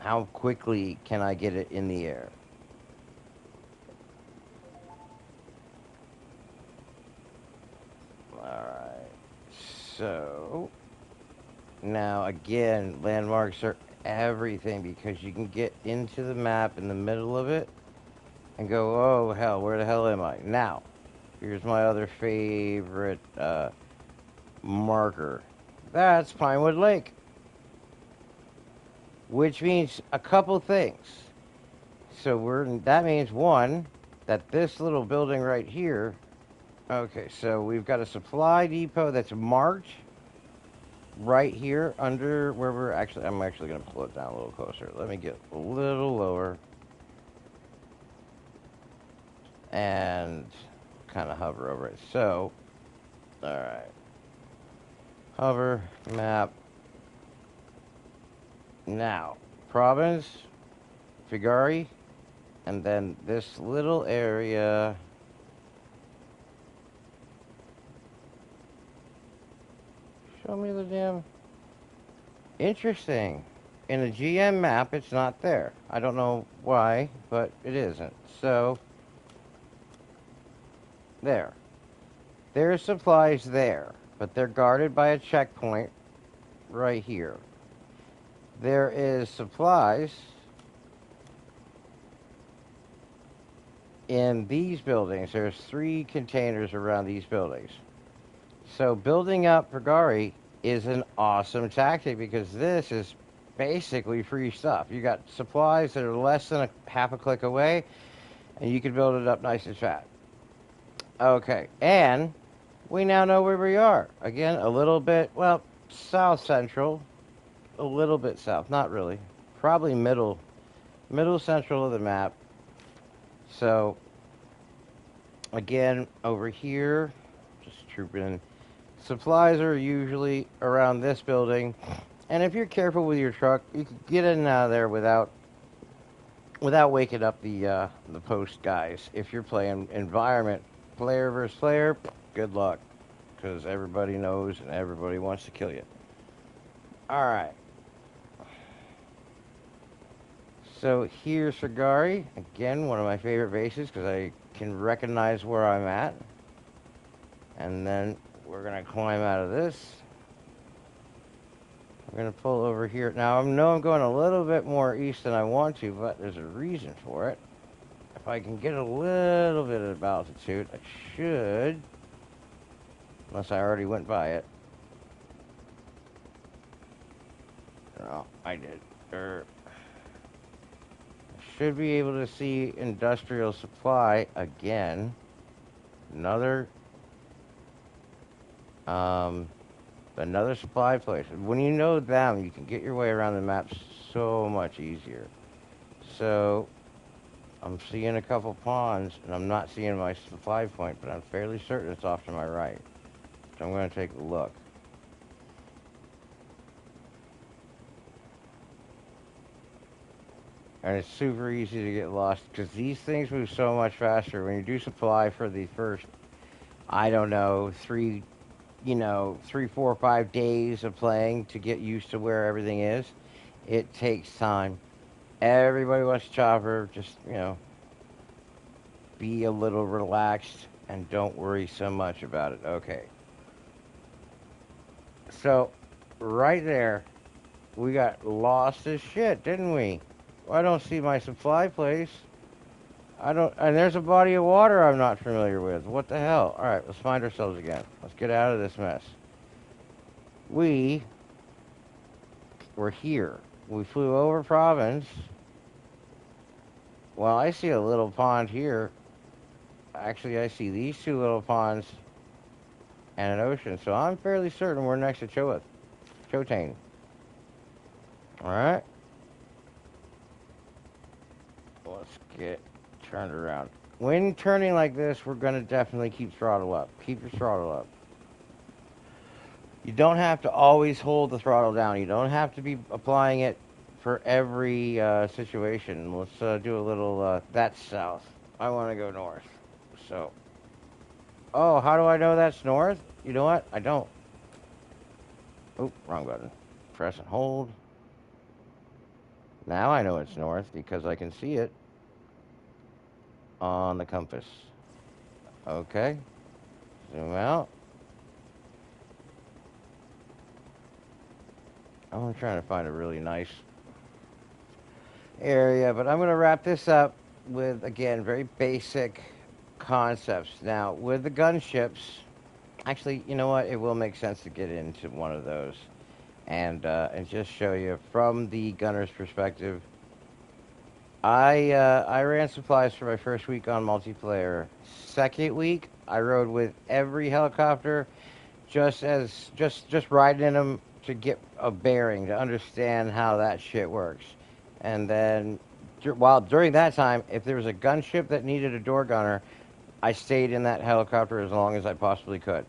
how quickly can I get it in the air? All right. So now again, landmarks are everything because you can get into the map in the middle of it and go, oh hell, where the hell am I? Now, here's my other favorite marker. That's Pinewood Lake, which means a couple things. So that means one, that this little building right here. Okay, so we've got a supply depot that's marked right here under where I'm actually going to pull it down a little closer. Let me get a little lower and kind of hover over it. So, all right, hover map. Now, province, Figari, and then this little area. Show me the damn. Interesting. In the GM map, it's not there. I don't know why, but it isn't. So, there. There's supplies there, but they're guarded by a checkpoint right here. There is supplies in these buildings. There's 3 containers around these buildings. So building up Pagari is an awesome tactic because this is basically free stuff. You got supplies that are less than half a click away, and you can build it up nice and fat. Okay, and we now know where we are. Again, a little bit, well, south central, a little bit south, not really. Probably middle central of the map. So, again, over here, just trooping in. Supplies are usually around this building, and if you're careful with your truck, you can get in and out of there without waking up the post guys. If you're playing environment, player versus player, good luck, because everybody knows and everybody wants to kill you. All right. So here's Sagari. Again, one of my favorite bases because I can recognize where I'm at. And then we're going to climb out of this. We're going to pull over here. Now, I know I'm going a little bit more east than I want to, but there's a reason for it. If I can get a little bit of altitude, I should. Unless I already went by it. No, I did. Should be able to see industrial supply again. Another supply place. When you know them, you can get your way around the map so much easier. So I'm seeing a couple ponds, and I'm not seeing my supply point, but I'm fairly certain it's off to my right. So I'm going to take a look. And it's super easy to get lost because these things move so much faster. When you do supply for the first, I don't know, 3, 4, 5 days of playing to get used to where everything is, it takes time. Everybody wants to chopper, just, be a little relaxed and don't worry so much about it. Okay. So, right there, we got lost as shit, didn't we? I don't see my supply place. And there's a body of water I'm not familiar with. What the hell? All right, let's find ourselves again. Let's get out of this mess. We were here. We flew over province. Well, I see a little pond here. Actually, I see these 2 little ponds and an ocean. So I'm fairly certain we're next to Chotane. All right. Let's get turned around. When turning like this, we're going to definitely keep throttle up. Keep your throttle up. You don't have to always hold the throttle down. You don't have to be applying it for every situation. Let's do a little, that's south. I want to go north. So Oh, how do I know that's north? You know what? I don't. Oh, wrong button. Press and hold. Now I know it's north because I can see it on the compass. Okay. Zoom out. I'm trying to find a really nice area, but I'm going to wrap this up with, again, very basic concepts. Now, with the gunships, actually, you know what? It will make sense to get into one of those and just show you from the gunner's perspective. I ran supplies for my first week on multiplayer. Second week, I rode with every helicopter, just riding in them to get a bearing to understand how that shit works. And then, while during that time, if there was a gunship that needed a door gunner, I stayed in that helicopter as long as I possibly could.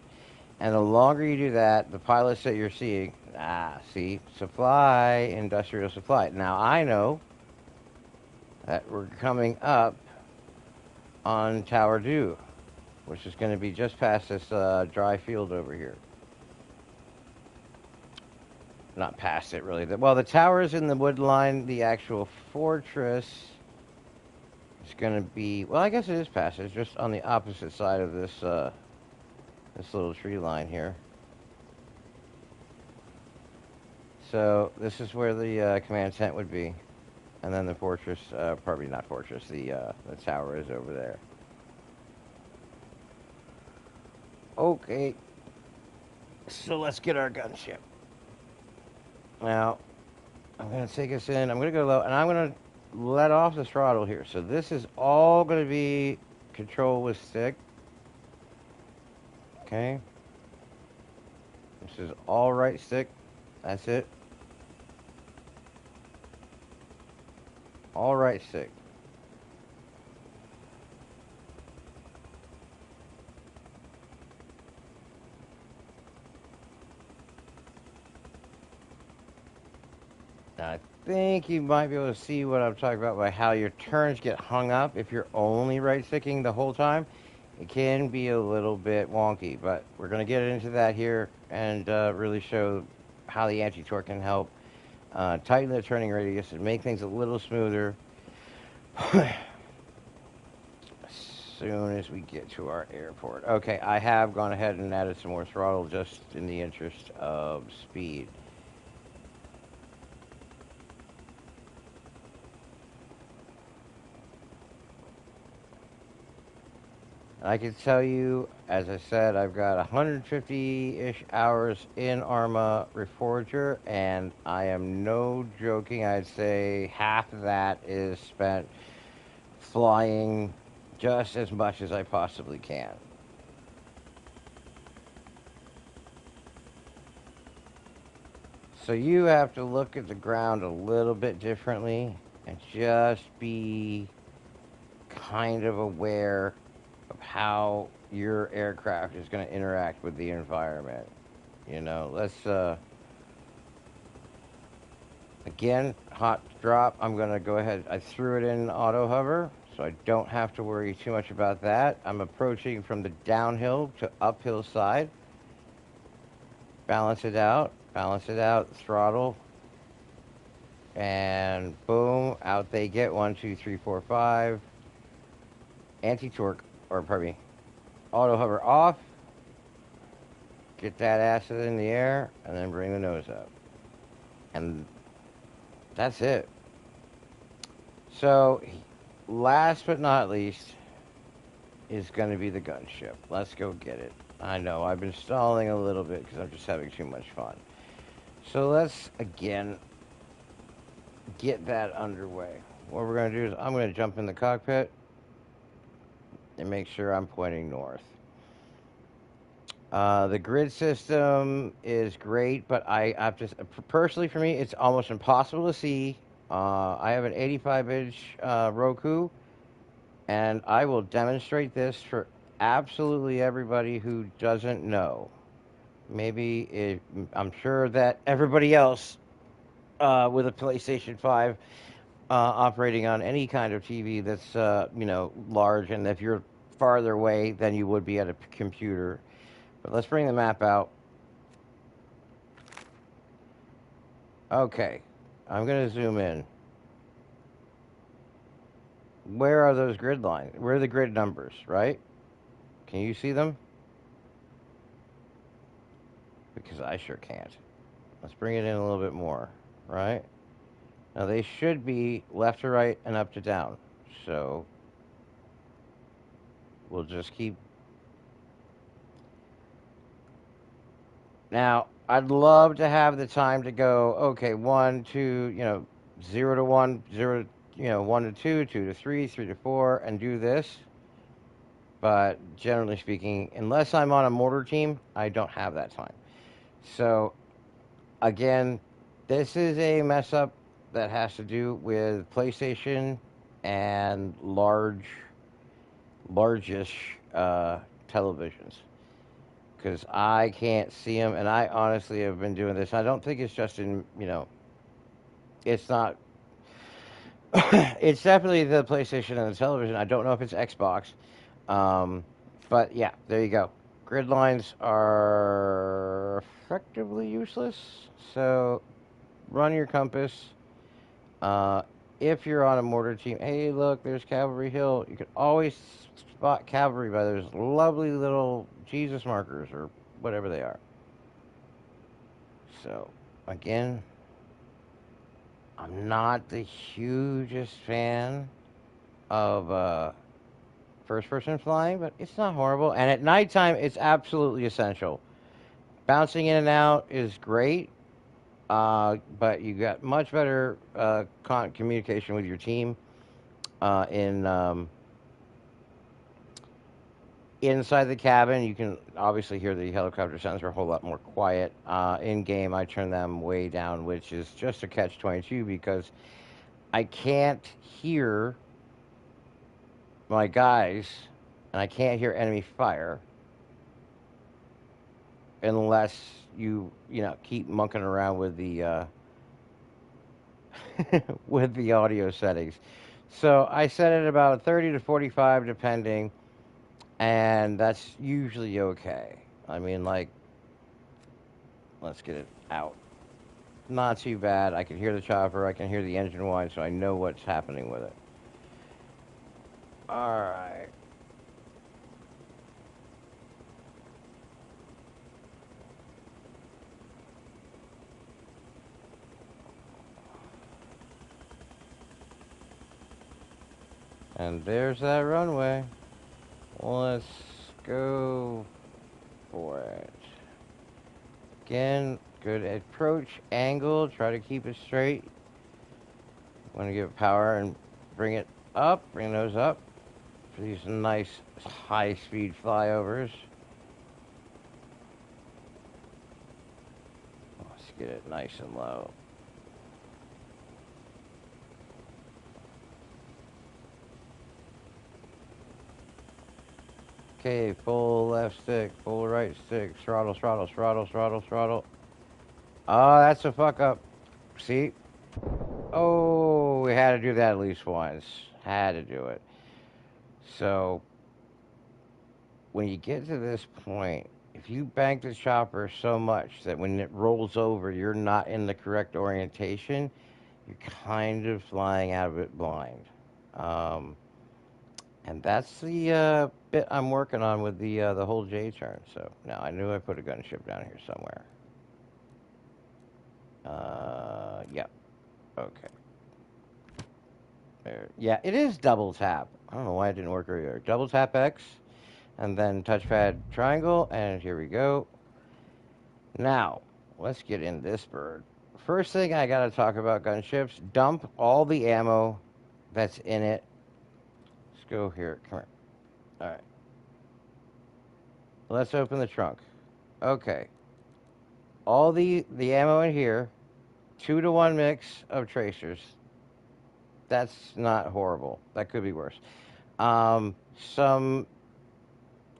And the longer you do that, the pilots that you're seeing, see, supply, industrial supply. Now I know that we're coming up on Tower Dew, which is going to be just past this dry field over here. Not past it, really. Well, the tower is in the wood line. The actual fortress is going to be, well, I guess it is past it. It's just on the opposite side of this little tree line here. So this is where the command tent would be. And then the fortress, probably not fortress, the tower is over there. Okay, so let's get our gunship. Now, I'm going to take us in. I'm going to go low, and I'm going to let off the throttle here. So this is all going to be control with stick. Okay. This is all right stick. That's it. All right stick. Now, I think you might be able to see what I'm talking about by how your turns get hung up if you're only right sticking the whole time. It can be a little bit wonky, but we're going to get into that here and really show how the anti-torque can help tighten the turning radius and make things a little smoother as soon as we get to our airport. Okay, I have gone ahead and added some more throttle just in the interest of speed. I can tell you, as I said, I've got 150-ish hours in ARMA Reforger, and I am no joking. I'd say half of that is spent flying just as much as I possibly can. So you have to look at the ground a little bit differently and just be kind of aware of how your aircraft is going to interact with the environment. You know, let's again, hot drop. I'm going to go ahead. I threw it in auto hover, so I don't have to worry too much about that. I'm approaching from the downhill to uphill side. Balance it out, throttle, and boom, out they get. 1, 2, 3, 4, 5. Anti-torque, or pardon me, auto hover off. Get that acid in the air, and then bring the nose up. And that's it. So, last but not least, is going to be the gunship. Let's go get it. I know, I've been stalling a little bit because I'm just having too much fun. So let's, again, get that underway. What we're going to do is I'm going to jump in the cockpit and make sure I'm pointing north. The grid system is great, but I have to, personally for me, it's almost impossible to see. I have an 85-inch Roku, and I will demonstrate this for absolutely everybody who doesn't know. I'm sure that everybody else with a PlayStation 5 operating on any kind of TV that's large, and if you're farther away than you would be at a computer. But let's bring the map out. Okay, I'm going to zoom in. Where are those grid lines? Where are the grid numbers, right? Can you see them? Because I sure can't. Let's bring it in a little bit more, right? Now they should be left to right and up to down. So we'll just keep. Now, I'd love to have the time to go, okay, 1, 2, 0 to 1, 0, 1 to 2, 2 to 3, 3 to 4, and do this. But generally speaking, unless I'm on a mortar team, I don't have that time. So, again, this is a mess up that has to do with PlayStation and largish televisions. Because I can't see them, and I honestly have been doing this. I don't think it's just in, it's not. It's definitely the PlayStation and the television. I don't know if it's Xbox. Um, but yeah, there you go. Grid lines are effectively useless. So run your compass. Uh, if you're on a mortar team, hey, look, there's Cavalry Hill. You can always spot cavalry by those lovely little Jesus markers or whatever they are. So, again, I'm not the hugest fan of first person flying, but it's not horrible. And at nighttime, it's absolutely essential. Bouncing in and out is great, but you got much better communication with your team in inside the cabin. You can obviously hear the helicopter sounds are a whole lot more quiet. In game, I turn them way down, which is just a catch-22 because I can't hear my guys and I can't hear enemy fire unless you keep monkeying around with the with the audio settings. So I set it about 30 to 45 depending, and that's usually okay. I mean, like, let's get it out. Not too bad. I can hear the chopper, I can hear the engine whine, so I know what's happening with it. Alright. And there's that runway. Let's go for it. Again, good approach angle. Try to keep it straight. Want to give it power and bring it up. Bring those up for these nice high-speed flyovers. Let's get it nice and low. Okay, full left stick, full right stick, throttle, throttle, throttle, throttle, throttle. Oh, that's a fuck up. See? Oh, we had to do that at least once. Had to do it. So, when you get to this point, if you bank the chopper so much that when it rolls over, you're not in the correct orientation, you're kind of flying out of it blind. And that's the bit I'm working on with the whole J turn. So now I knew I put a gunship down here somewhere. Yep. Okay. There. Yeah, it is double tap. I don't know why it didn't work earlier. Double tap X, and then touchpad triangle, and here we go. Now, let's get in this bird. First thing I gotta talk about gunships, dump all the ammo that's in it. Let's go here. Come here. Alright. Let's open the trunk. Okay. All the ammo in here, 2-to-1 mix of tracers. That's not horrible. That could be worse. Some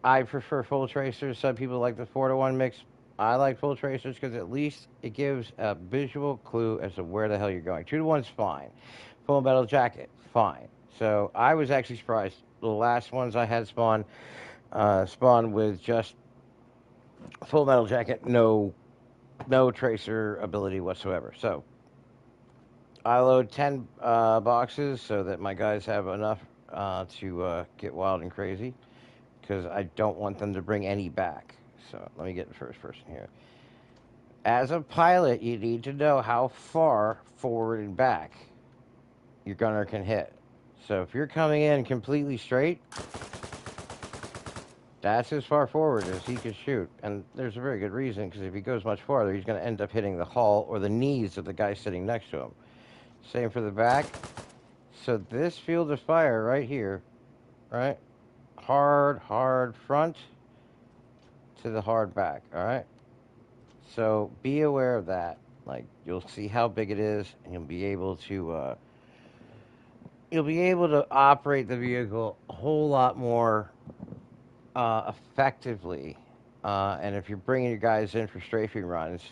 I prefer full tracers. Some people like the 4-to-1 mix. I like full tracers because at least it gives a visual clue as to where the hell you're going. 2-to-1's fine. Full metal jacket, fine. So I was actually surprised The last ones I had spawned with just full metal jacket, no tracer ability whatsoever. So I load 10 boxes so that my guys have enough to get wild and crazy because I don't want them to bring any back. So let me get the first person here. As a pilot, you need to know how far forward and back your gunner can hit. So if you're coming in completely straight, that's as far forward as he can shoot. And there's a very good reason, because if he goes much farther, he's going to end up hitting the hull or the knees of the guy sitting next to him. Same for the back. So this field of fire right here, right? Hard front to the hard back, all right? So be aware of that. Like, you'll see how big it is, and you'll be able to operate the vehicle a whole lot more effectively. And if you're bringing your guys in for strafing runs,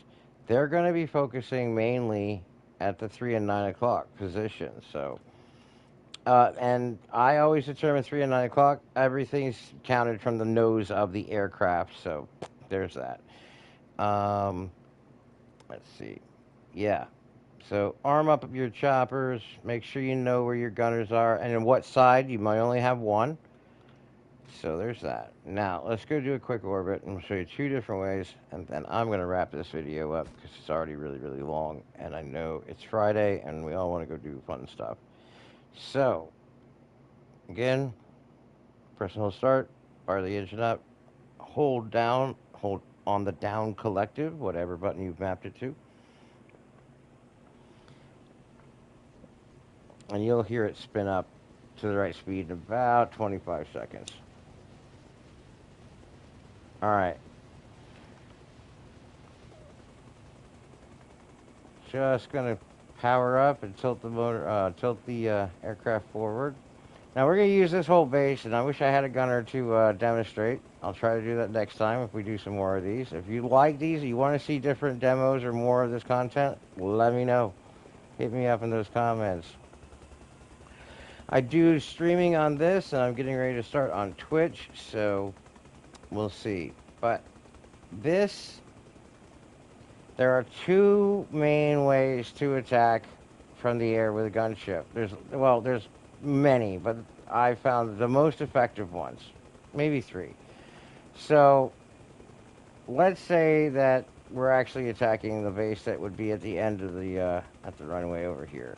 they're going to be focusing mainly at the 3 and 9 o'clock position. So, and I always determine 3 and 9 o'clock. Everything's counted from the nose of the aircraft. So there's that. Let's see. Yeah. So arm up your choppers. Make sure you know where your gunners are and on what side. You might only have one. So there's that. Now, let's go do a quick orbit, and we'll show you two different ways, and then I'm going to wrap this video up because it's already really, really long, and I know it's Friday, and we all want to go do fun stuff. So, again, press and hold start, fire the engine up, hold down, hold on the down collective, whatever button you've mapped it to, and you'll hear it spin up to the right speed in about 25 seconds. All right. Just gonna power up and tilt the motor, tilt the aircraft forward. Now we're gonna use this whole base, and I wish I had a gunner to demonstrate. I'll try to do that next time if we do some more of these. If you like these, or you want to see different demos or more of this content, let me know. Hit me up in those comments. I do streaming on this, and I'm getting ready to start on Twitch, so we'll see. But this. There are two main ways to attack from the air with a gunship. There's many, but I found the most effective ones, maybe three. So let's say that we're actually attacking the base that would be at the end of the at the runway over here.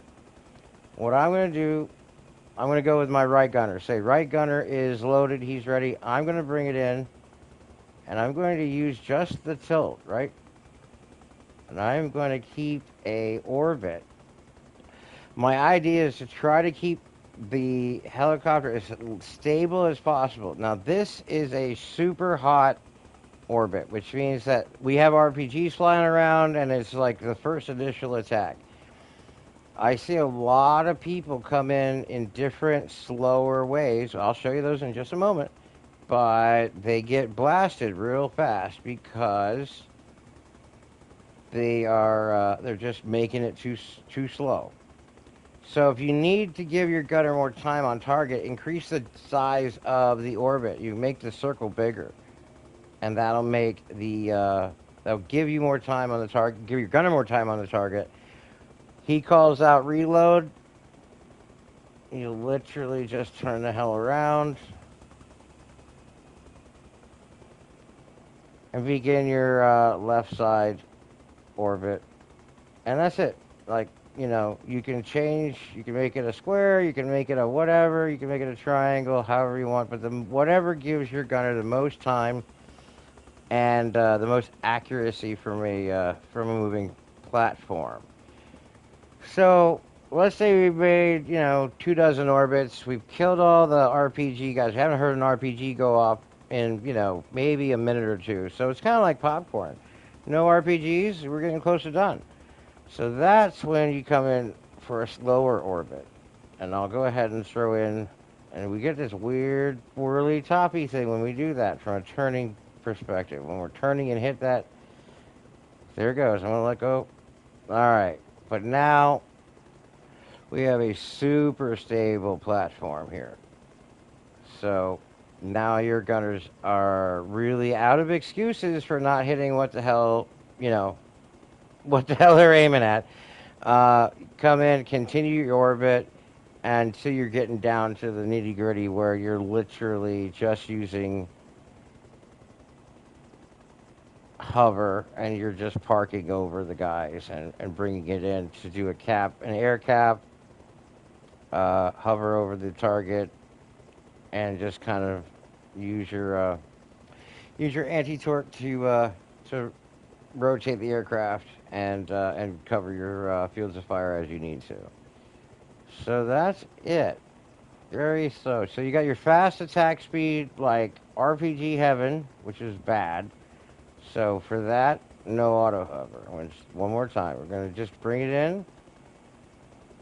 What I'm going to do, I'm going to go with my right gunner. Say right gunner is loaded, he's ready. I'm going to bring it in, and I'm going to use just the tilt, right? And I'm going to keep a orbit. My idea is to try to keep the helicopter as stable as possible. Now, this is a super hot orbit, which means that we have RPGs flying around, and it's like the first initial attack. I see a lot of people come in different, slower ways. I'll show you those in just a moment. But they get blasted real fast because they're just making it too slow. So if you need to give your gunner more time on target, increase the size of the orbit. You make the circle bigger, and that'll give you more time on the target. Give your gunner more time on the target. He calls out reload. You literally just turn the hell around and begin your left side orbit, and that's it. Like, you can make it a square, you can make it a whatever, you can make it a triangle, however you want, but whatever gives your gunner the most time and the most accuracy from a moving platform. So let's say we made 24 orbits, we've killed all the RPG guys. We haven't heard an RPG go off in maybe a minute or two, so it's kind of like popcorn. No RPGs, we're getting close to done. So that's when you come in for a slower orbit. And I'll go ahead and throw in, and we get this weird whirly toppy thing when we do that from a turning perspective. When we're turning and hit that, there it goes. I'm going to let go. All right. But now we have a super stable platform here. So now your gunners are really out of excuses for not hitting what the hell, you know, what the hell they're aiming at. Come in, continue your orbit until you're getting down to the nitty gritty where you're literally just using hover and you're just parking over the guys and bringing it in to do a cap, an air cap, hover over the target and just kind of use your anti-torque to rotate the aircraft and cover your fields of fire as you need to. So that's it. Very slow. So you got your fast attack speed like RPG heaven, which is bad. So for that, no auto hover. One more time, we're gonna just bring it in,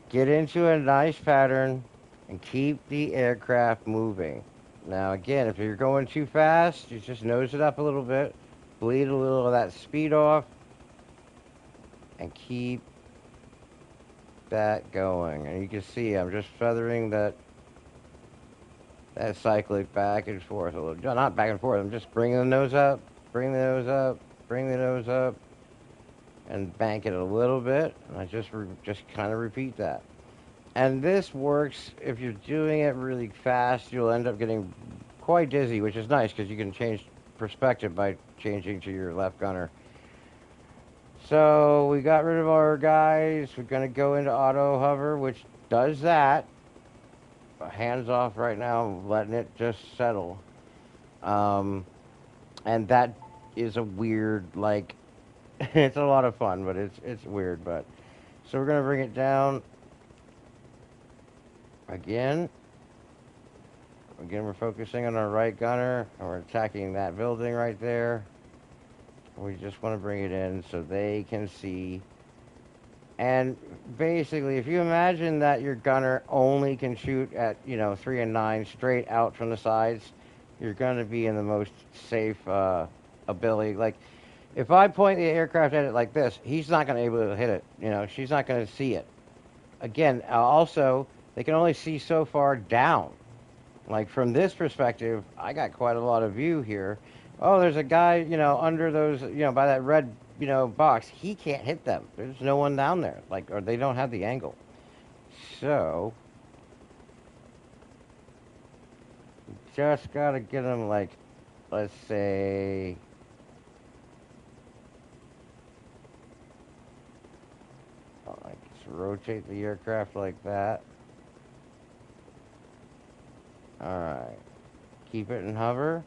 get into a nice pattern, and keep the aircraft moving. Now again, if you're going too fast, you just nose it up a little bit, bleed a little of that speed off, and keep that going. And you can see I'm just feathering that cyclic back and forth a little. No, not back and forth. I'm just bringing the nose up, bring the nose up, bring the nose up, and bank it a little bit. And I just kind of repeat that. And this works if you're doing it really fast. You'll end up getting quite dizzy, which is nice because you can change perspective by changing to your left gunner. So we got rid of our guys. We're going to go into auto hover, which does that. Hands off right now, letting it just settle. And that is a weird, like, it's a lot of fun, but it's weird. But so we're going to bring it down again. Again, we're focusing on our right gunner, and we're attacking that building right there. We just want to bring it in so they can see. And basically, if you imagine that your gunner only can shoot at, 3 and 9 straight out from the sides, you're going to be in the most safe ability. Like, if I point the aircraft at it like this, he's not going to be able to hit it. She's not going to see it. Again, also, they can only see so far down. Like from this perspective, I got quite a lot of view here. Oh, there's a guy, under those, by that red, box. He can't hit them. There's no one down there. Like, or they don't have the angle. So, just gotta get them like, let's say, just rotate the aircraft like that. All right. Keep it in hover.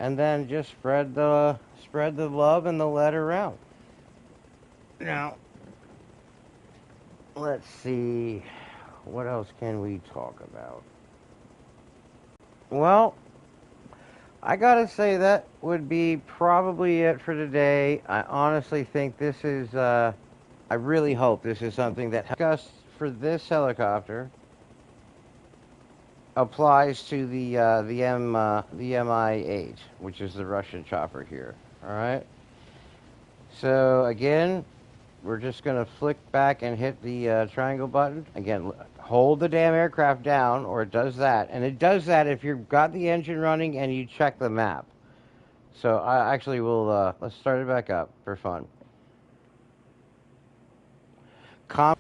And then just spread the love and the lead around. Now, let's see, what else can we talk about? Well, I gotta say that would be probably it for today. I honestly think this is, I really hope this is something that discussed for this helicopter applies to the Mi-8, which is the Russian chopper here. All right. So again, we're just gonna flick back and hit the triangle button. Again, hold the damn aircraft down, or it does that, and it does that if you've got the engine running and you check the map. So I actually will. Let's start it back up for fun. I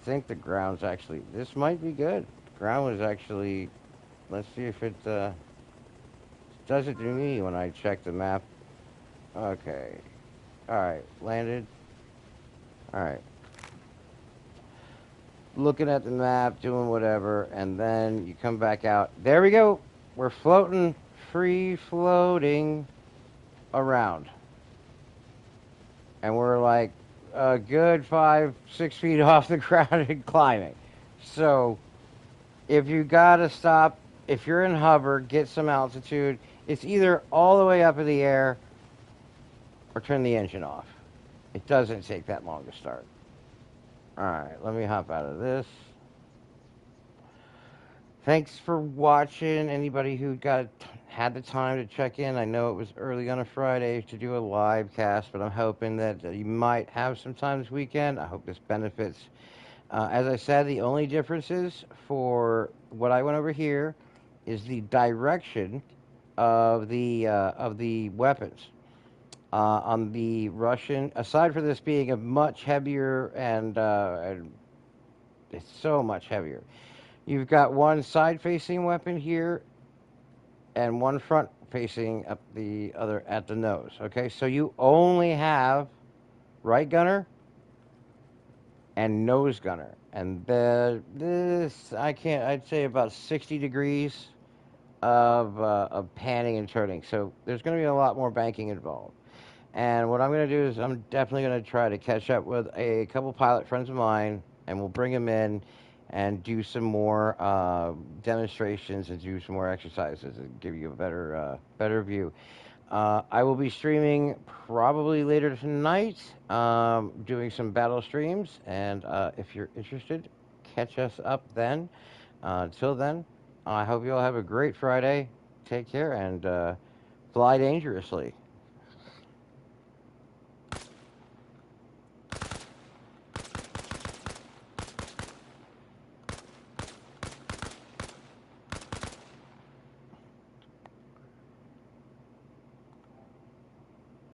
think the ground's actually. This might be good. Ground was actually. Let's see if it does it to me when I check the map. Okay. All right. Landed. All right. Looking at the map, doing whatever, and then you come back out. There we go. We're floating, free floating around. And we're like a good 5-6 feet off the ground and climbing. So if you gotta stop, if you're in hover, get some altitude. It's either all the way up in the air or turn the engine off. It doesn't take that long to start. Alright, let me hop out of this. Thanks for watching. Anybody who had the time to check in. I know it was early on a Friday to do a live cast, but I'm hoping that you might have some time this weekend. I hope this benefits As I said, the only differences for what I went over here is the direction of the weapons. On the Russian, aside from this being a much heavier and it's so much heavier, you've got one side-facing weapon here and one front-facing up the other at the nose. Okay, so you only have right gunner and nose gunner, and this I can't. I'd say about 60 degrees of panning and turning. So there's going to be a lot more banking involved. And what I'm going to do is I'm definitely going to try to catch up with a couple pilot friends of mine, and we'll bring them in and do some more demonstrations and do some more exercises and give you a better view. I will be streaming probably later tonight, doing some battle streams, and if you're interested, catch us up then. Till then, I hope you all have a great Friday. Take care and fly dangerously.